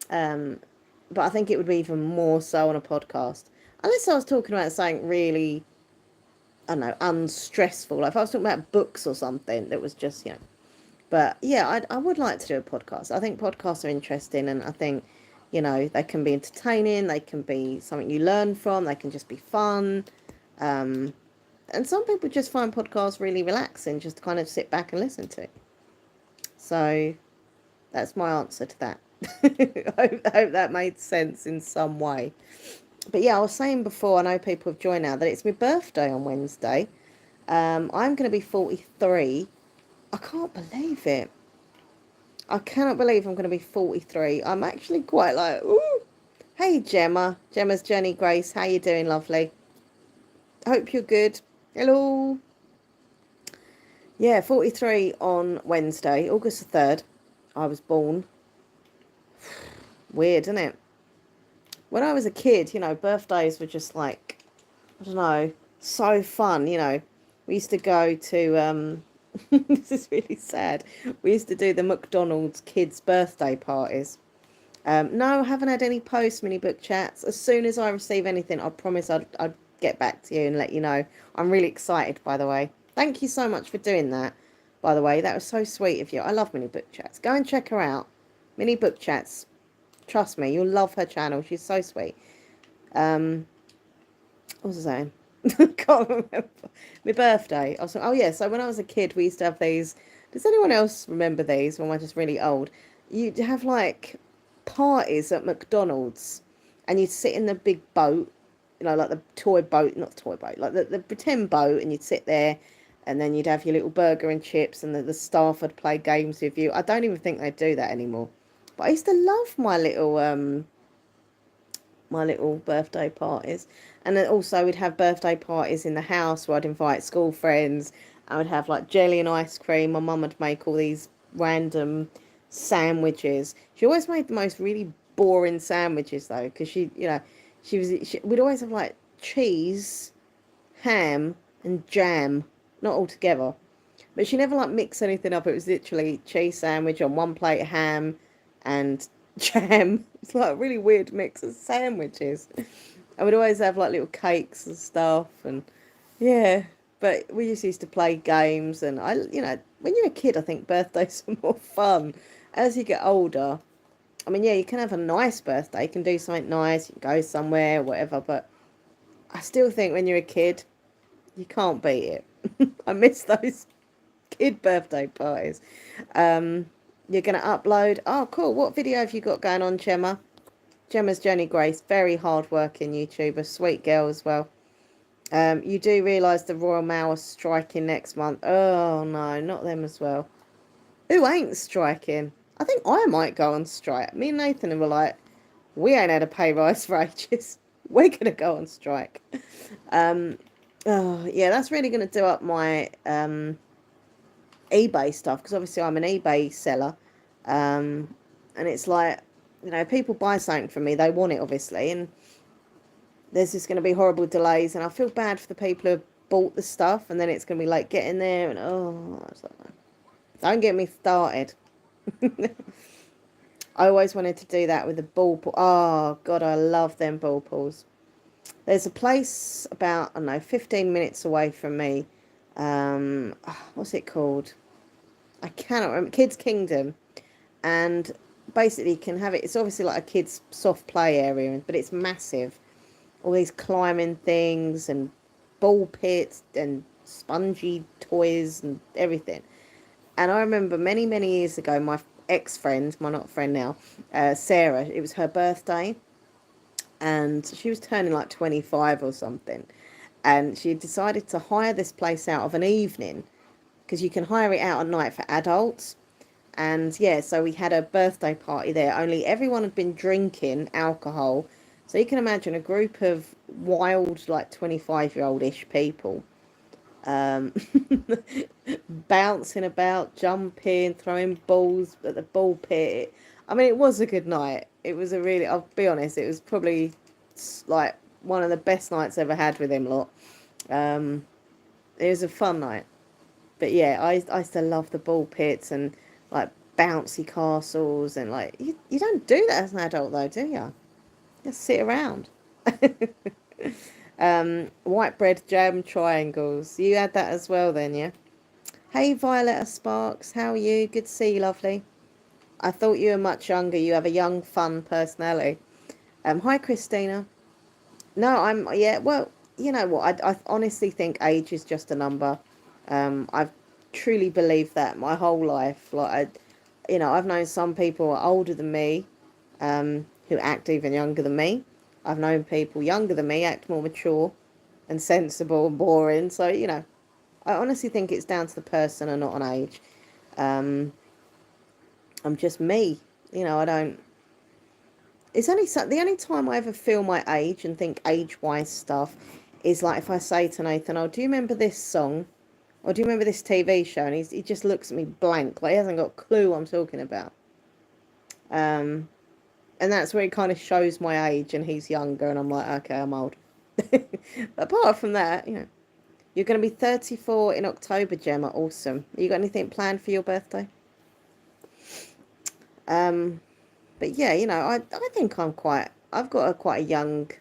But I think it would be even more so on a podcast. Unless I was talking about something really, I don't know, unstressful. Like if I was talking about books or something that was just, But yeah, I would like to do a podcast. I think podcasts are interesting, and I think, they can be entertaining. They can be something you learn from. They can just be fun. And some people just find podcasts really relaxing, just to kind of sit back and listen to. So that's my answer to that. I hope that made sense in some way. But yeah, I was saying before, I know people have joined now, that it's my birthday on Wednesday. I'm going to be 43. I can't believe it. I cannot believe I'm going to be 43. I'm actually quite like, ooh. Hey, Gemma. Gemma's Jenny Grace. How you doing, lovely? Hope you're good. Hello. Yeah, 43 on Wednesday, August the 3rd. I was born. Weird, isn't it? When I was a kid, birthdays were just like, I don't know, so fun, We used to go to, this is really sad. We used to do the McDonald's kids' birthday parties. No, I haven't had any mini book chats. As soon as I receive anything, I promise I'd get back to you and let you know. I'm really excited, by the way. Thank you so much for doing that, by the way. That was so sweet of you. I love mini book chats. Go and check her out. Mini book chats. Trust me, you'll love her channel. She's so sweet. What was I saying? Can't remember. My birthday. Oh yeah, so when I was a kid, we used to have these. Does anyone else remember these? Or am I just really old? You'd have like parties at McDonald's, and you'd sit in the big boat, like the toy boat, not the toy boat, like the pretend boat, and you'd sit there, and then you'd have your little burger and chips, and the staff would play games with you. I don't even think they do that anymore. But I used to love my little birthday parties. And then also we'd have birthday parties in the house where I'd invite school friends. I would have like jelly and ice cream. My mum would make all these random sandwiches. She always made the most really boring sandwiches though, because we'd always have like cheese, ham and jam, not all together. But she never like mixed anything up. It was literally cheese sandwich on one plate, ham and jam. It's like a really weird mix of sandwiches. I would always have like little cakes and stuff, and yeah. But we just used to play games, and when you're a kid, I think birthdays are more fun. As you get older, I mean, yeah, you can have a nice birthday, you can do something nice, you can go somewhere, whatever. But I still think when you're a kid, you can't beat it. I miss those kid birthday parties. You're going to upload. Oh, cool. What video have you got going on, Gemma? Gemma's Jenny Grace. Very hard-working YouTuber. Sweet girl as well. You do realise the Royal Mail are striking next month. Oh, no. Not them as well. Who ain't striking? I think I might go on strike. Me and Nathan were like, we ain't had a pay rise for ages. We're going to go on strike. Oh, yeah, that's really going to do up my eBay stuff, because obviously I'm an eBay seller, and it's like, people buy something from me, they want it obviously, and there's just going to be horrible delays, and I feel bad for the people who have bought the stuff, and then it's going to be like getting there, and don't get me started. I always wanted to do that with the ball pool. Oh god, I love them ball pools. There's a place about, I don't know, 15 minutes away from me. What's it called? I cannot remember. Kids Kingdom. And basically you can have it. It's obviously like a kids soft play area, but it's massive. All these climbing things and ball pits and spongy toys and everything. And I remember many, many years ago, my ex-friend, my not friend now, Sarah, it was her birthday. And she was turning like 25 or something. And she decided to hire this place out of an evening, because you can hire it out at night for adults. And yeah, so we had a birthday party there, only everyone had been drinking alcohol. So you can imagine a group of wild, like 25-year-old-ish people, bouncing about, jumping, throwing balls at the ball pit. I mean, it was a good night. It was I'll be honest, it was probably like one of the best nights I ever had with him lot. It was a fun night. But yeah, I used to love the ball pits and like bouncy castles, and like you don't do that as an adult though, do you? Just sit around. White bread jam triangles. You had that as well then, yeah? Hey Violetta Sparks, how are you? Good to see you, lovely. I thought you were much younger. You have a young, fun personality. Hi Christina. No, yeah, well, you know what? I honestly think age is just a number. I've truly believed that my whole life. I've known some people who are older than me, who act even younger than me. I've known people younger than me act more mature and sensible and boring. So, I honestly think it's down to the person and not on age. Um, I'm just me. I don't. It's only the only time I ever feel my age and think age-wise stuff is like if I say to Nathan, "Oh, do you remember this song? Or do you remember this TV show?" And he just looks at me blank, like he hasn't got a clue what I'm talking about. Um, and that's where he kind of shows my age, and he's younger, and I'm like, okay, I'm old. But apart from that, you're going to be 34 in October, Gemma. Awesome. You got anything planned for your birthday? Um, but yeah, I think I've got quite a young,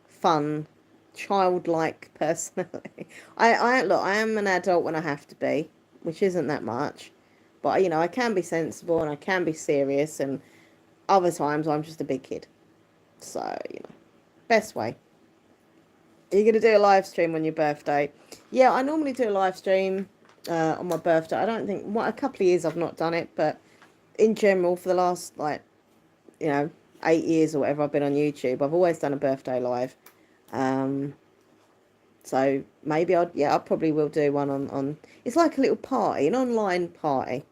fun, childlike personality. Look, I am an adult when I have to be, which isn't that much. But, I can be sensible and I can be serious, and other times I'm just a big kid. So, best way. Are you going to do a live stream on your birthday? Yeah, I normally do a live stream on my birthday. I don't think, a couple of years I've not done it, but in general, for the last, 8 years or whatever I've been on YouTube, I've always done a birthday live. So maybe I probably will do one on, it's like a little party, an online party.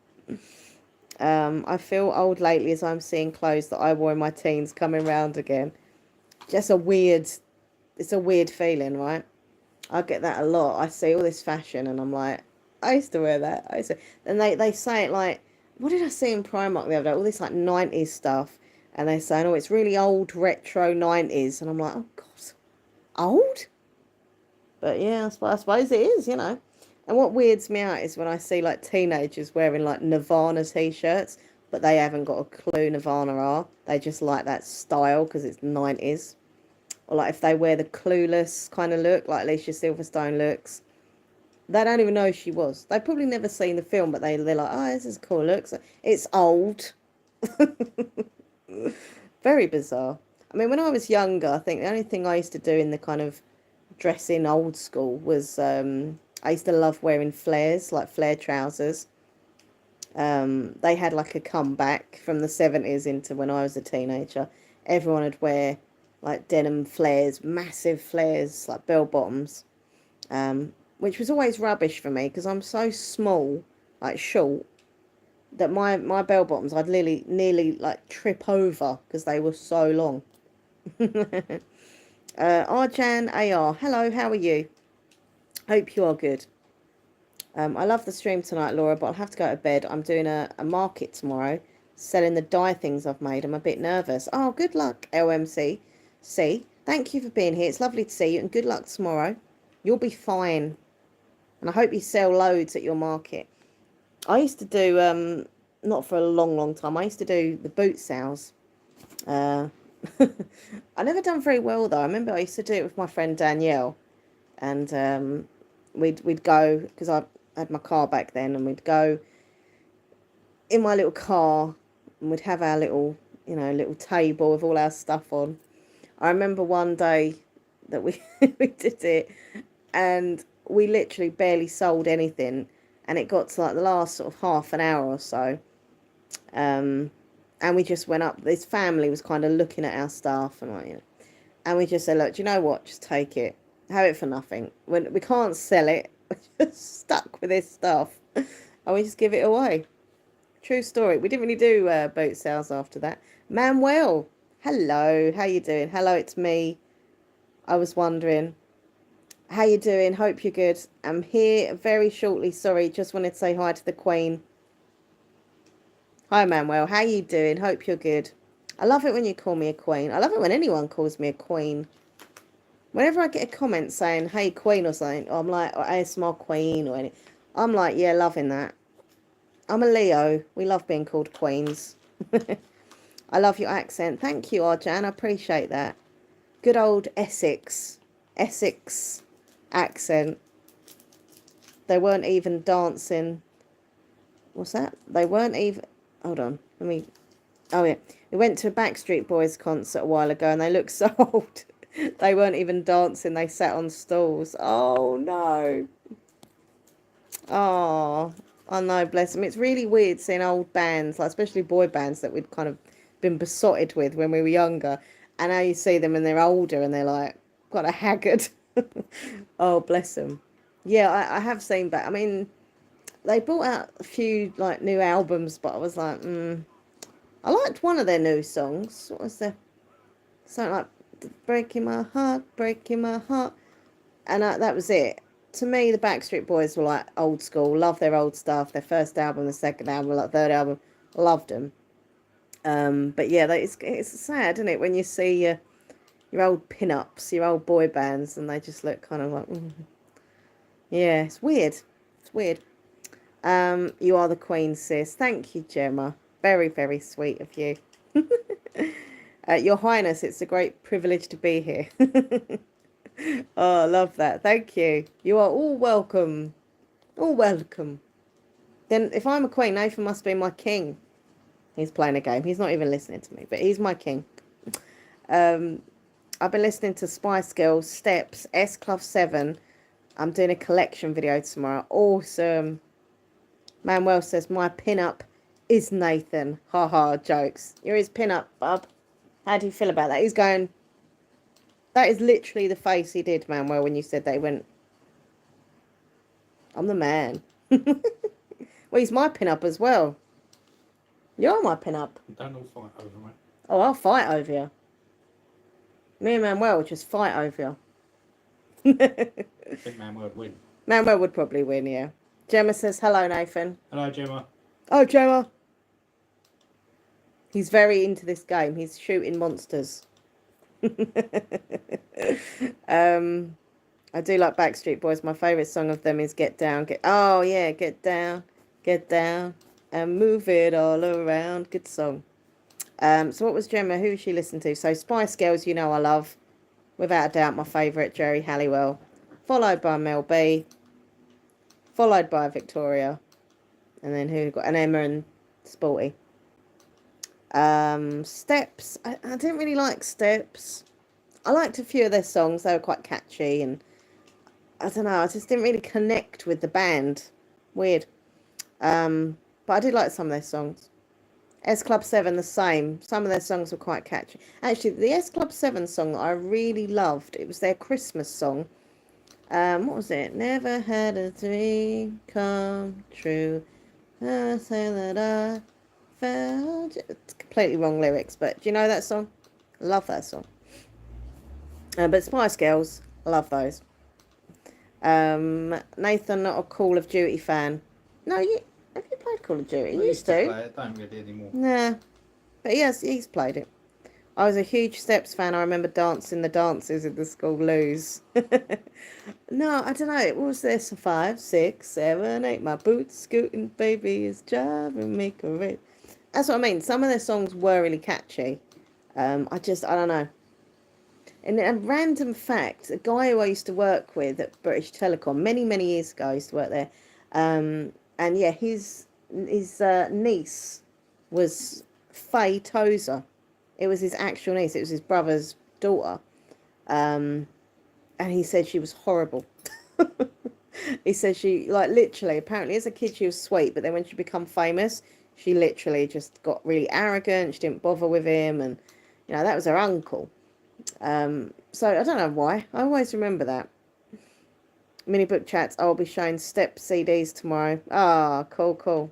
I feel old lately as I'm seeing clothes that I wore in my teens coming round again. Just it's a weird feeling, right? I get that a lot. I see all this fashion and I'm like, I used to wear that. And they say it like, what did I see in Primark the other day? All this like 90s stuff. And they say, oh, it's really old, retro 90s. And I'm like, oh, God, old? But yeah, I suppose it is, And what weirds me out is when I see like teenagers wearing like Nirvana t-shirts, but they haven't got a clue Nirvana are. They just like that style because it's 90s. Or like if they wear the Clueless kind of look, like Alicia Silverstone looks, they don't even know who she was. They've probably never seen the film, but they're like, oh, this is a cool look. So it's old. Very bizarre. I mean, when I was younger, I think the only thing I used to do in the kind of dressing old school was I used to love wearing flares, like flare trousers. They had like a comeback from the 70s into when I was a teenager. Everyone would wear like denim flares, massive flares, like bell bottoms, which was always rubbish for me because I'm so small, like short, that my bell bottoms I'd nearly like trip over because they were so long. Arjan AR, hello, how are you? Hope you are good. I love the stream tonight, Laura, but I'll have to go to bed. I'm doing a market tomorrow, selling the dye things I've made. I'm a bit nervous. Oh, good luck, LMC. See, thank you for being here. It's lovely to see you, and good luck tomorrow. You'll be fine. And I hope you sell loads at your market. I used to do, not for a long, long time, I used to do the boot sales. Uh, I never done very well, though. I remember I used to do it with my friend Danielle. And we'd go, because I had my car back then, and we'd go in my little car, and we'd have our little table with all our stuff on. I remember one day that we we did it, and we literally barely sold anything, and it got to like the last sort of half an hour or so, and we just went up. This family was kind of looking at our stuff, and and we just said, look, do you know what? Just take it, have it for nothing. When we can't sell it, we're just stuck with this stuff, and we just give it away. True story. We didn't really do boat sales after that. Manuel, hello. How you doing? Hello, it's me. I was wondering. How you doing? Hope you're good. I'm here very shortly. Sorry, just wanted to say hi to the Queen. Hi, Manuel. How you doing? Hope you're good. I love it when you call me a queen. I love it when anyone calls me a queen. Whenever I get a comment saying, hey, queen or something, I'm like, or ASMR queen or anything, I'm like, yeah, loving that. I'm a Leo. We love being called queens. I love your accent. Thank you, Arjan. I appreciate that. Good old Essex. Essex accent. They weren't even dancing. What's that? They weren't even... Hold on. Let me... Oh, yeah. We went to a Backstreet Boys concert a while ago and they look so old. They weren't even dancing, they sat on stools. Oh no. Oh, I know, bless them. It's really weird seeing old bands, like especially boy bands that we'd kind of been besotted with when we were younger. And now you see them and they're older and they're like kind of haggard. Oh, bless them. Yeah, I have seen that. I mean, they brought out a few like new albums, but I was like, I liked one of their new songs. What was the something like breaking my heart, and that was it. To me, the Backstreet Boys were like old school. Love their old stuff. Their first album, the second album, like third album, loved them. But yeah, it's sad, isn't it, when you see your old pin-ups, your old boy bands, and they just look kind of like, yeah, it's weird. It's weird. You are the queen, sis. Thank you, Gemma. Very, very sweet of you. Your Highness, it's a great privilege to be here. Oh, I love that. Thank you. You are all welcome. All welcome. Then, if I'm a queen, Nathan must be my king. He's playing a game. He's not even listening to me, but he's my king. I've been listening to Spice Girls, Steps, S Club 7. I'm doing a collection video tomorrow. Awesome. Manuel says, my pin-up is Nathan. Ha ha, jokes. You're his pin-up, bub. How do you feel about that? He's going... That is literally the face he did, Manuel, when you said that. He went, I'm the man. Well, he's my pin-up as well. You're my pin-up. Don't all fight over me. Oh, I'll fight over you. Me and Manuel would just fight over you. I think Manuel would win. Manuel would probably win, yeah. Gemma says, hello, Nathan. Hello, Gemma. Oh, Gemma. He's very into this game. He's shooting monsters. I do like Backstreet Boys. My favourite song of them is Get Down. Oh, yeah, Get Down, and move it all around. Good song. So what was Gemma? Who was she listening to? So Spice Girls, you know I love. Without a doubt, my favourite, Jerry Halliwell. Followed by Mel B. Followed by Victoria. And then who got? And Emma and Sporty. Steps. I didn't really like Steps. I liked a few of their songs. They were quite catchy. And I don't know. I just didn't really connect with the band. Weird. But I did like some of their songs. S Club 7, the same. Some of their songs were quite catchy. Actually, the S Club 7 song that I really loved, it was their Christmas song. What was it? Never had a dream come true. I say that I found you. It's completely wrong lyrics, but do you know that song? I love that song. But Spice Girls, I love those. Nathan, not a Call of Duty fan. No, have you played Call of Duty? You used to. Play it. Don't really anymore. Nah, but yes, he's played it. I was a huge Steps fan. I remember dancing the dances in the school loos. No, I don't know. What was this? 5, 6, 7, 8. My boots scooting, baby is driving me crazy. That's what I mean. Some of their songs were really catchy. I don't know. And a random fact, a guy who I used to work with at British Telecom many, many years ago, I used to work there. And yeah, his niece was Faye Tozer. It was his actual niece. It was his brother's daughter. And he said she was horrible. He said she, like, literally, apparently as a kid she was sweet, but then when she became famous, she literally just got really arrogant. She didn't bother with him, and, you know, that was her uncle. So I don't know why. I always remember that. Mini book chats. I'll be showing Step CDs tomorrow. Ah, cool.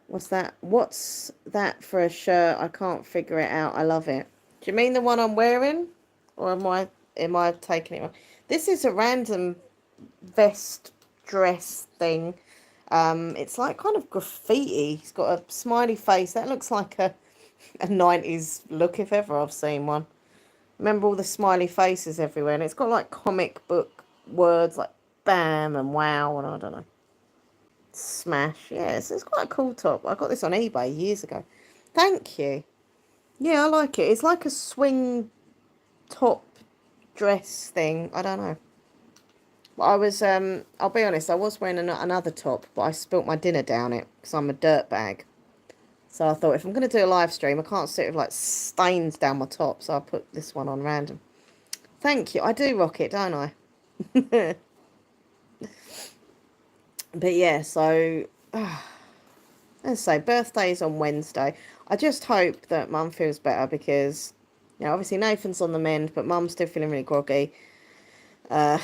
What's that? What's that for a shirt? I can't figure it out. I love it. Do you mean the one I'm wearing? Or am I taking it wrong? This is a random vest dress thing. It's like kind of graffiti. It's got a smiley face. That looks like a 90s look if ever I've seen one. Remember all the smiley faces everywhere, and it's got like comic book words like bam and wow and I don't know. Smash. Yes, it's quite a cool top. I got this on eBay years ago. Thank you. Yeah, I like it. It's like a swing top dress thing. I don't know. I was, I'll be honest, I was wearing another top, but I spilt my dinner down it because I'm a dirtbag. So I thought, if I'm going to do a live stream, I can't sit with, like, stains down my top. So I put this one on random. Thank you. I do rock it, don't I? But yeah, so let's say birthday's on Wednesday. I just hope that Mum feels better because, obviously Nathan's on the mend, but Mum's still feeling really groggy. Uh,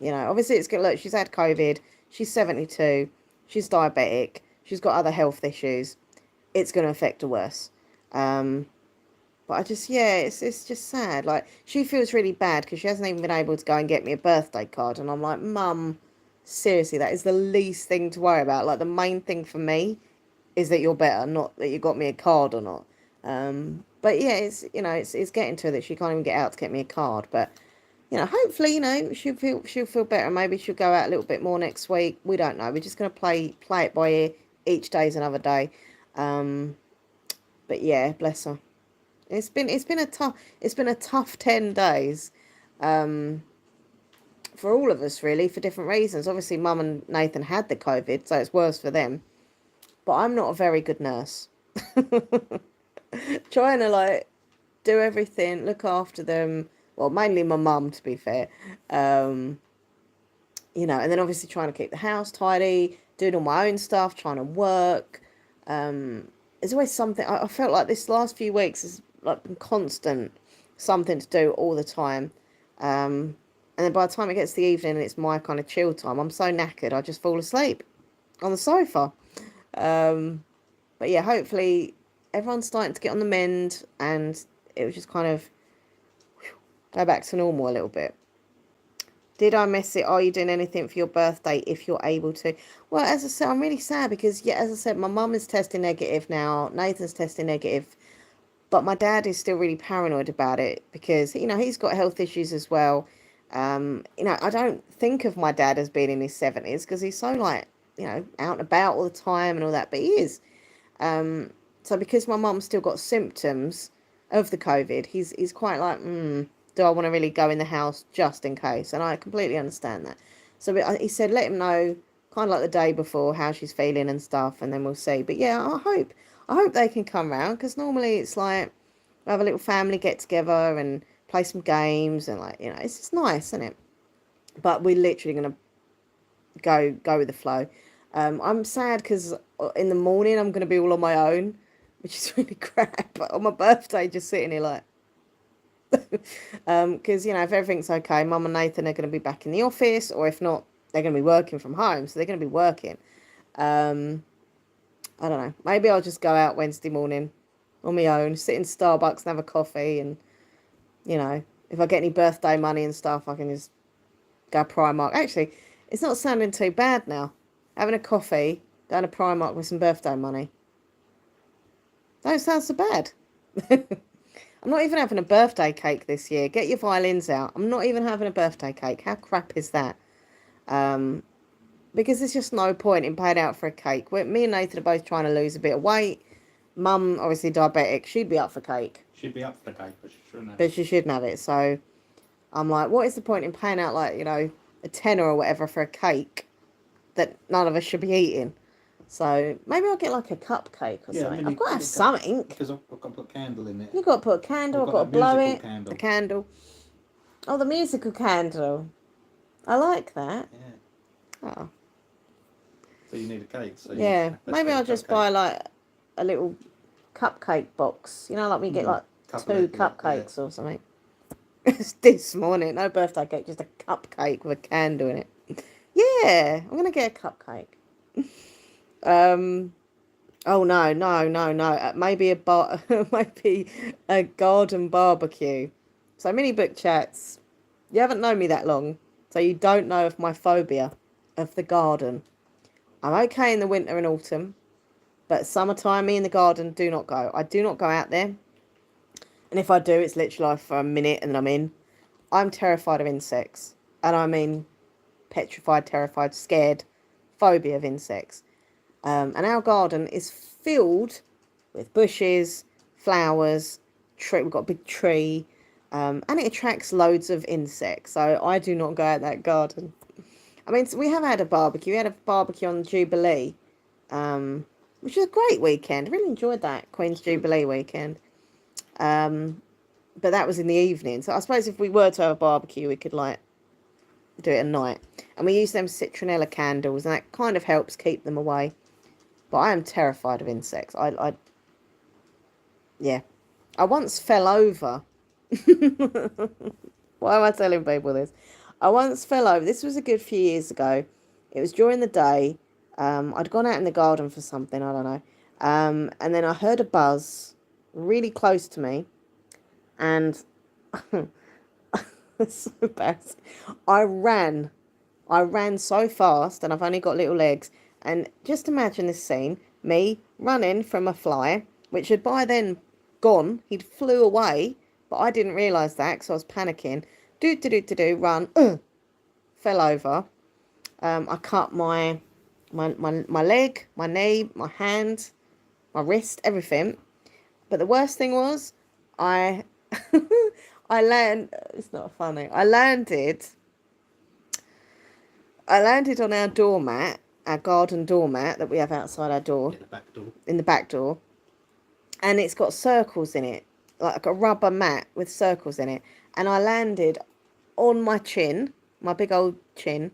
obviously it's good. Look, she's had COVID. She's 72. She's diabetic. She's got other health issues. It's going to affect her worse. But I just, yeah, it's just sad. Like, she feels really bad because she hasn't even been able to go and get me a birthday card. And I'm like, Mum, seriously, that is the least thing to worry about. Like, the main thing for me is that you're better, not that you got me a card or not. But yeah, it's getting to her that she can't even get out to get me a card. But hopefully, she'll feel better. Maybe she'll go out a little bit more next week. We don't know. We're just gonna play it by ear. Each day's another day. But yeah, bless her. It's been a tough 10 days. For all of us really, for different reasons. Obviously, Mum and Nathan had the COVID, so it's worse for them. But I'm not a very good nurse. Trying to do everything, look after them. Well, mainly my mum, to be fair. Um, and then obviously trying to keep the house tidy, doing all my own stuff, trying to work. There's always something. I felt like this last few weeks has been constant, something to do all the time. And then by the time it gets to the evening and it's my kind of chill time, I'm so knackered I just fall asleep on the sofa. Um, but yeah, hopefully everyone's starting to get on the mend and it was just kind of go back to normal a little bit. Did I miss it? Are you doing anything for your birthday if you're able to? Well, as I said, I'm really sad because, yeah, as I said, my mum is testing negative now. Nathan's testing negative. But my dad is still really paranoid about it because, he's got health issues as well. I don't think of my dad as being in his 70s because he's so, out and about all the time and all that. But he is. So because my mum's still got symptoms of the COVID, he's quite like, do I want to really go in the house just in case? And I completely understand that. So he said, let him know kind of like the day before how she's feeling and stuff, and then we'll see. But yeah, I hope they can come round because normally it's like we have a little family get together and play some games and it's just nice, isn't it? But we're literally gonna go with the flow. I'm sad because in the morning I'm gonna be all on my own, which is really crap. But on my birthday, just sitting here like. Because if everything's okay, Mum and Nathan are going to be back in the office, or if not, they're going to be working from home, so they're going to be working. I don't know. Maybe I'll just go out Wednesday morning on my own, sit in Starbucks and have a coffee, and if I get any birthday money and stuff, I can just go Primark. Actually, it's not sounding too bad now. Having a coffee, going to Primark with some birthday money. Don't sound so bad. I'm not even having a birthday cake this year. Get your violins out. I'm not even having a birthday cake. How crap is that? Because there's just no point in paying out for a cake. Me and Nathan are both trying to lose a bit of weight. Mum, obviously diabetic. She'd be up for cake. She'd be up for the cake, but she shouldn't have But it. she shouldn't have it. So I'm like, what is the point in paying out a tenner or whatever for a cake that none of us should be eating? So maybe I'll get a cupcake or something. I've got to have something. Because I've got to put a candle in it. You've got to put a candle. I've got to blow it. The candle. Oh, the musical candle. I like that. Yeah. Oh. So you need a cake. So yeah. Maybe I'll just buy a little cupcake box. Like we get two cupcakes or something. This morning, no birthday cake, just a cupcake with a candle in it. Yeah, I'm gonna get a cupcake. Oh no. Maybe maybe a garden barbecue. So mini book chats. You haven't known me that long, so you don't know of my phobia of the garden. I'm okay in the winter and autumn, but summertime, me in the garden, do not go. I do not go out there. And if I do, it's literally for a minute and then I'm in. I'm terrified of insects. And I mean petrified, terrified, scared, phobia of insects. And our garden is filled with bushes, flowers, tree. We've got a big tree. And it attracts loads of insects. So I do not go out that garden. I mean, we have had a barbecue. We had a barbecue on Jubilee, which was a great weekend. I really enjoyed that Queen's Jubilee weekend. but that was in the evening. So I suppose if we were to have a barbecue, we could like do it at night. And we use them citronella candles, and that kind of helps keep them away. But I am terrified of insects. Yeah. I once fell over. Why am I telling people this? I once fell over. This was a good few years ago. It was during the day. I'd gone out in the garden for something, I don't know. And then I heard a buzz really close to me. And it's so embarrassing. I ran. I ran so fast, and I've only got little legs. And just imagine this scene, me running from a fly, which had by then gone. He'd flew away, but I didn't realise that because I was panicking. Run, fell over. I cut my leg, my knee, my hand, my wrist, everything. But the worst thing was, I it's not funny. I landed on our doormat, our garden doormat that we have outside our door. In the back door. In the back door. And it's got circles in it, like a rubber mat with circles in it. And I landed on my chin, my big old chin,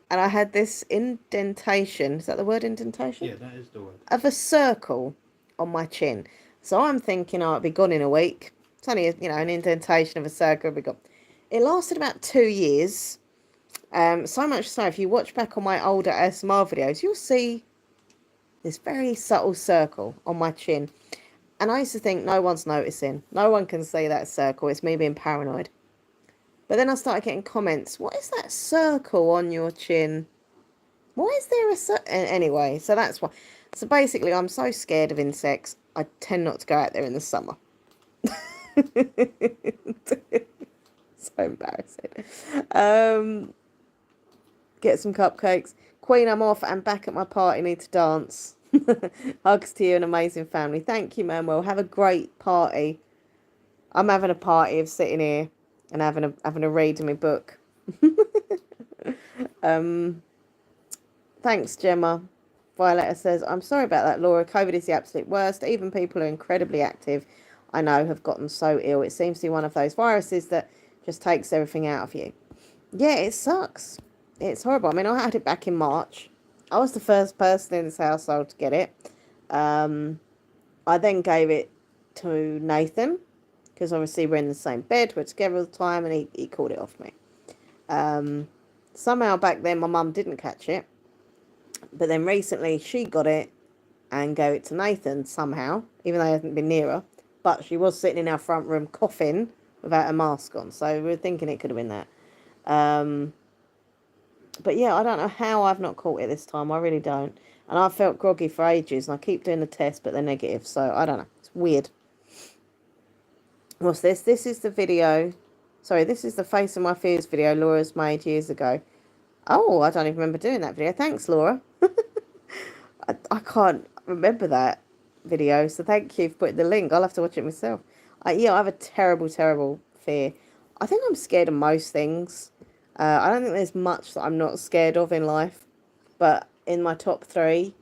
and I had this indentation. Is that the word, indentation? Yeah, that is the word. Of a circle on my chin. So I'm thinking, oh, it'll be gone in a week. It's only, an indentation of a circle. It'll be gone. It lasted about 2 years. So much so, if you watch back on my older ASMR videos, you'll see this very subtle circle on my chin. And I used to think, no one's noticing. No one can see that circle. It's me being paranoid. But then I started getting comments. What is that circle on your chin? Why is there a circle? Anyway, so that's why. So basically, I'm so scared of insects, I tend not to go out there in the summer. So embarrassing. Get some cupcakes. Queen, I'm off and back at my party. Need to dance. Hugs to you, an amazing family. Thank you, Manuel. Have a great party. I'm having a party of sitting here and having a read in my book. Thanks, Gemma. Violetta says, I'm sorry about that, Laura. COVID is the absolute worst. Even people who are incredibly active, I know, have gotten so ill. It seems to be one of those viruses that just takes everything out of you. Yeah, it sucks. It's horrible. I mean, I had it back in March. I was the first person in this household to get it. I then gave it to Nathan, because obviously we're in the same bed, we're together all the time, and he called it off me. Somehow back then my mum didn't catch it, but then recently she got it and gave it to Nathan somehow, even though he hasn't been near her. But she was sitting in our front room coughing without a mask on, so we were thinking it could have been that. But yeah, I don't know how I've not caught it this time. I really don't. And I felt groggy for ages, and I keep doing the test, but they're negative. So I don't know. It's weird. What's this? This is the video. Sorry, this is the Face of My Fears video Laura's made years ago. Oh, I don't even remember doing that video. Thanks, Laura. I can't remember that video, so thank you for putting the link. I'll have to watch it myself. Yeah, I have a terrible, terrible fear. I think I'm scared of most things. I don't think there's much that I'm not scared of in life. But in my top 3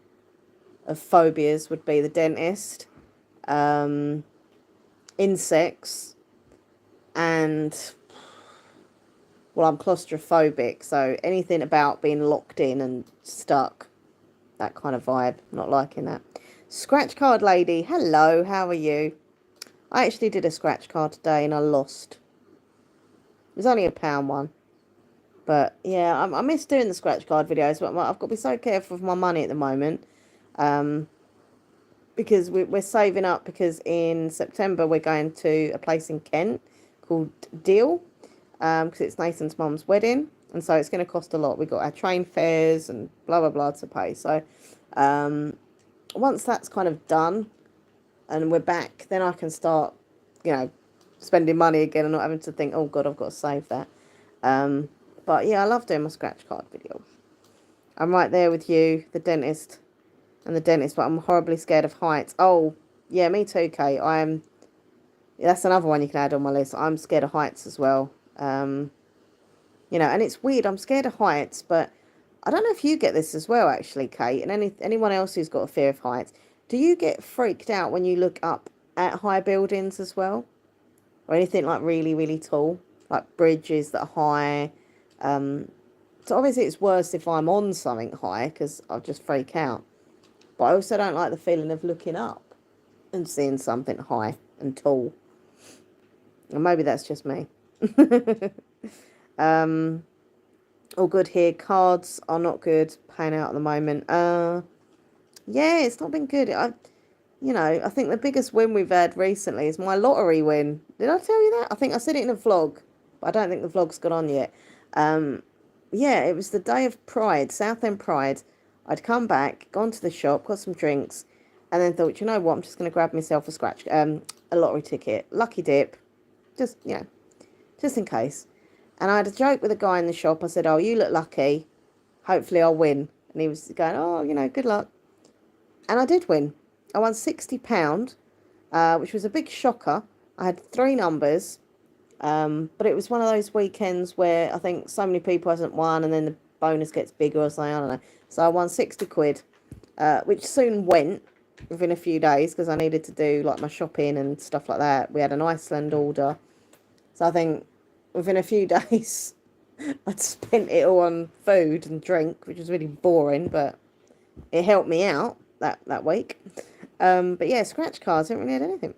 of phobias would be the dentist, insects, and, well, I'm claustrophobic. So anything about being locked in and stuck, that kind of vibe. Not liking that. Scratch card lady, hello, how are you? I actually did a scratch card today and I lost. It was only £1 one. But yeah, I miss doing the scratch card videos, but I've got to be so careful with my money at the moment. Because we're saving up, because in September we're going to a place in Kent called Deal. Because it's Nathan's mum's wedding. And so it's going to cost a lot. We've got our train fares and blah, blah, blah to pay. So once that's kind of done and we're back, then I can start, spending money again and not having to think, oh, God, I've got to save that. But yeah, I love doing my scratch card videos. I'm right there with you, the dentist, but I'm horribly scared of heights. Oh, yeah, me too, Kate. That's another one you can add on my list. I'm scared of heights as well. And it's weird. I'm scared of heights, but I don't know if you get this as well, actually, Kate, and anyone else who's got a fear of heights. Do you get freaked out when you look up at high buildings as well? or anything like really, really tall, like bridges that are high. So obviously it's worse if I'm on something high because I'll just freak out. But I also don't like the feeling of looking up and seeing something high and tall. And maybe that's just me. All good here. Cards are not good. Paying out at the moment. Yeah, it's not been good. I think the biggest win we've had recently is my lottery win. Did I tell you that? I think I said it in a vlog, but I don't think the vlog's got on yet. Yeah, it was the day of Pride, Southend Pride. I'd come back, gone to the shop, got some drinks, and then thought, you know what, I'm just going to grab myself a lottery ticket. Lucky dip. Just, just in case. And I had a joke with a guy in the shop. I said, oh, you look lucky. Hopefully I'll win. And he was going, oh, good luck. And I did win. I won £60, which was a big shocker. I had 3 numbers. But it was one of those weekends where I think so many people hasn't won and then the bonus gets bigger or something. I don't know. So I won 60 quid, which soon went within a few days because I needed to do like my shopping and stuff like that. We had an Iceland order. So I think within a few days, I'd spent it all on food and drink, which was really boring, but it helped me out that week. But yeah, scratch cards, I haven't really had anything.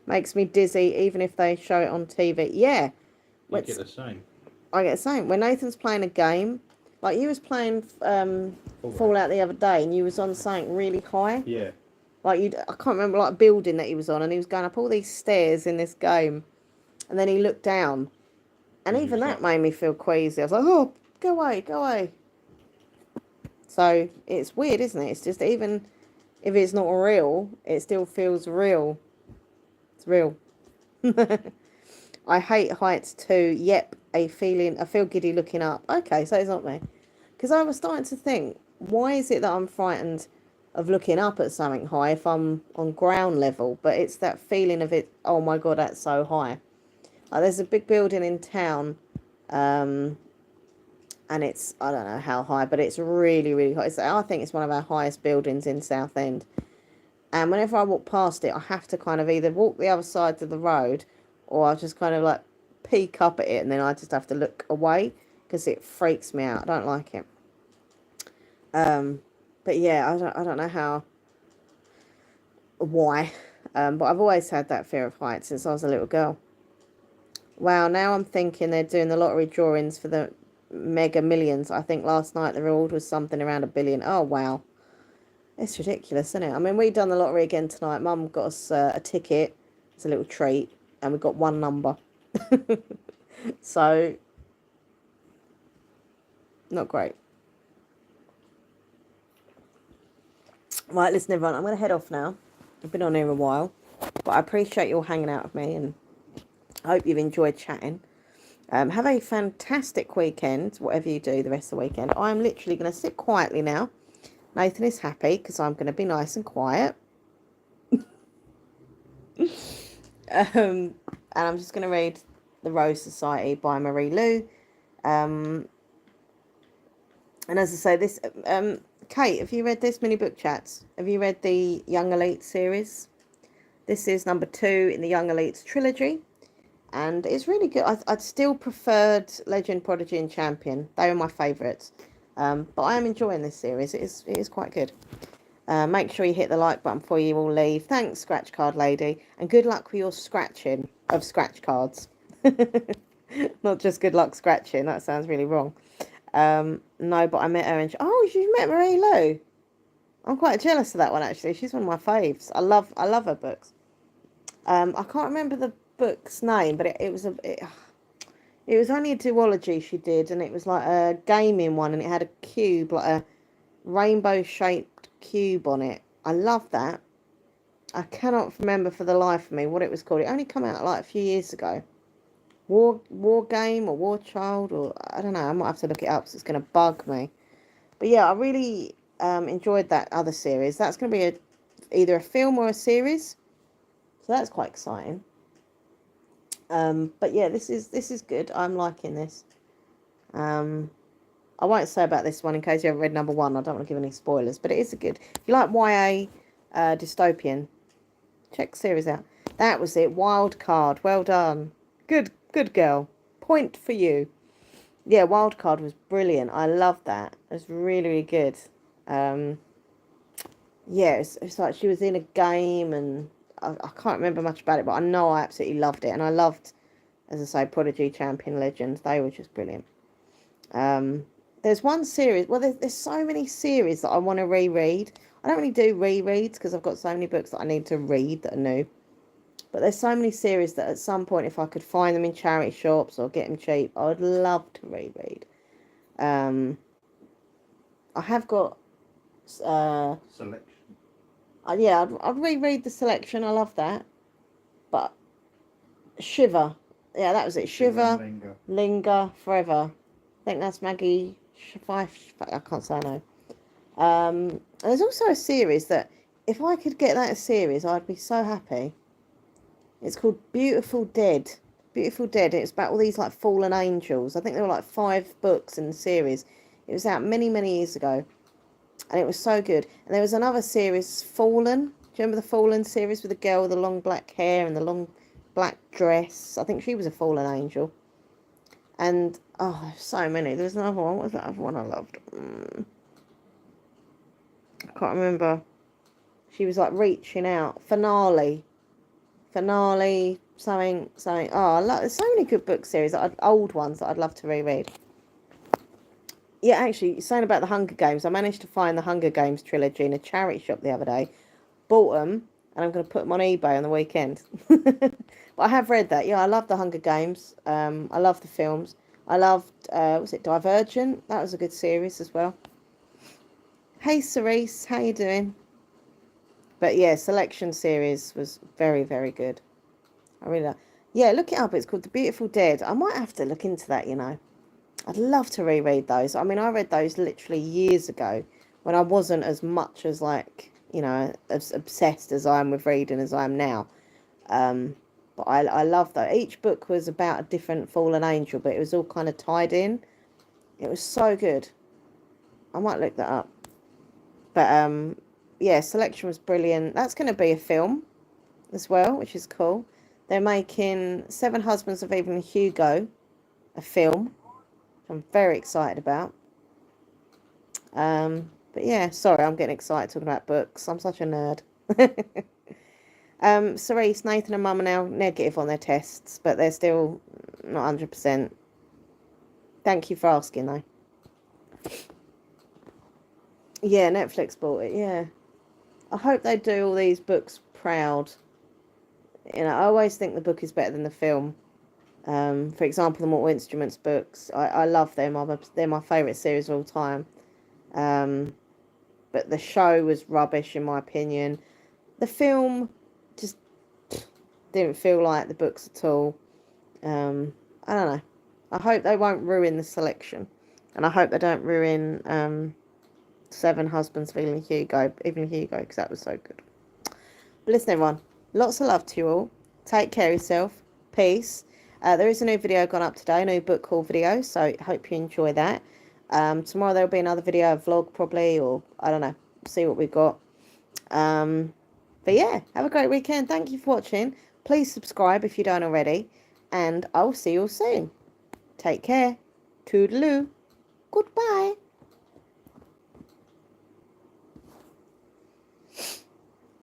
Makes me dizzy, even if they show it on TV. Yeah. You get the same. I get the same. When Nathan's playing a game, like you was playing Fallout the other day, and you was on something really high. Yeah. Like I can't remember, like a building that he was on, and he was going up all these stairs in this game, and then he looked down, and even that made me feel queasy. I was like, oh, go away, go away. So it's weird, isn't it? It's just even if it's not real, it still feels real. It's real. I hate heights too. Yep, I feel giddy looking up. Okay, so it's not me. Because I was starting to think, why is it that I'm frightened of looking up at something high if I'm on ground level? But it's that feeling of it, oh my God, that's so high. Like there's a big building in town, and it's, I don't know how high, but it's really, really high. I think it's one of our highest buildings in Southend. And whenever I walk past it, I have to kind of either walk the other side of the road or I just kind of like peek up at it and then I just have to look away because it freaks me out. I don't like it. But yeah, I don't know why. But I've always had that fear of heights since I was a little girl. Wow, now I'm thinking they're doing the lottery drawings for the Mega Millions. I think last night the reward was something around £1 billion. Oh, wow. It's ridiculous, isn't it? I mean, we've done the lottery again tonight. Mum got us a ticket. It's a little treat. And we got 1 number. So, not great. Right, listen, everyone. I'm going to head off now. I've been on here a while. But I appreciate you all hanging out with me. And I hope you've enjoyed chatting. Have a fantastic weekend, whatever you do the rest of the weekend. I'm literally going to sit quietly now. Nathan is happy because I'm going to be nice and quiet. And I'm just going to read The Rose Society by Marie Lu. And as I say, this... Kate, have you read this? Mini Book Chats? Have you read the Young Elite series? This is number 2 in the Young Elites trilogy. And it's really good. I'd still preferred Legend, Prodigy and Champion. They were my favourites. But I am enjoying this series. It is quite good. Make sure you hit the like button before you all leave. Thanks, Scratch Card Lady. And good luck with your scratching of scratch cards. Not just good luck scratching. That sounds really wrong. No, but I met her and oh, you met Marie Lu. I'm quite jealous of that one, actually. She's one of my faves. I love her books. I can't remember the book's name, but it was only a duology she did, and it was like a gaming one, and it had a cube, like a rainbow-shaped cube on it. I love that. I cannot remember for the life of me what it was called. It only came out like a few years ago. War Game or War Child, or I don't know. I might have to look it up because it's going to bug me. But yeah, I really enjoyed that other series. That's going to be either a film or a series, so that's quite exciting. But yeah, this is good. I'm liking this. I won't say about this one in case you haven't read number 1. I don't want to give any spoilers, but it is a good. If you like YA dystopian, check the series out. That was it. Wild Card. Well done. Good girl. Point for you. Yeah, Wild Card was brilliant. I loved that. It was really, really good. Um, yeah, it's like she was in a game, and I can't remember much about it, but I know I absolutely loved it. And I loved, as I say, Prodigy, Champion, Legends. They were just brilliant. There's one series, well, there's so many series that I want to reread. I don't really do rereads because I've got so many books that I need to read that are new. But there's so many series that at some point, if I could find them in charity shops or get them cheap, I would love to reread. Um, I have got, Selection. yeah, I'd reread The Selection. I love that. But Shiver, yeah, that was it. Shiver, Linger Forever. I think that's Maggie Fife. I can't say no. There's also a series that, if I could get that series, I'd be so happy. It's called Beautiful Dead. Beautiful Dead. It's about all these like fallen angels. I think there were like 5 books in the series. It was out many, many years ago, and it was so good. And there was another series, Fallen. Do you remember the Fallen series with the girl with the long black hair and the long black dress? I think she was a fallen angel. And oh, so many. There was another one. What was that other one I loved? I can't remember. She was like reaching out. Finale, something. Oh, there's so many good book series, old ones that I'd love to reread. Yeah, actually, saying about the Hunger Games, I managed to find the Hunger Games trilogy in a charity shop the other day. Bought them, and I'm going to put them on eBay on the weekend. But I have read that. Yeah, I love the Hunger Games. I love the films. I loved, was it Divergent? That was a good series as well. Hey, Cerise, how you doing? But yeah, Selection series was very, very good. I really like. Yeah, look it up. It's called The Beautiful Dead. I might have to look into that, you know. I'd love to reread those. I mean, I read those literally years ago when I wasn't as much as like, you know, as obsessed as I am with reading as I am now. But I love that. Each book was about a different fallen angel, but it was all kind of tied in. It was so good. I might look that up. But yeah, Selection was brilliant. That's going to be a film as well, which is cool. They're making Seven Husbands of Evelyn Hugo, a film, which I'm very excited about. But yeah, sorry, I'm getting excited talking about books. I'm such a nerd. Cerise, Nathan and Mum are now negative on their tests, but they're still not 100%. Thank you for asking, though. Yeah, Netflix bought it, yeah. I hope they do all these books proud. You know, I always think the book is better than the film. For example, the Mortal Instruments books. I love them. They're my favourite series of all time. But the show was rubbish, in my opinion. The film just didn't feel like the books at all. I don't know. I hope they won't ruin the Selection. And I hope they don't ruin Seven Husbands of Evelyn Hugo, because that was so good. But listen, everyone, lots of love to you all. Take care of yourself. Peace. There is a new video gone up today, a new book haul video, so hope you enjoy that. Tomorrow there'll be another video, a vlog probably, or I don't know, see what we've got. But yeah, have a great weekend. Thank you for watching. Please subscribe if you don't already, and I'll see you all soon. Take care. Toodaloo. Goodbye.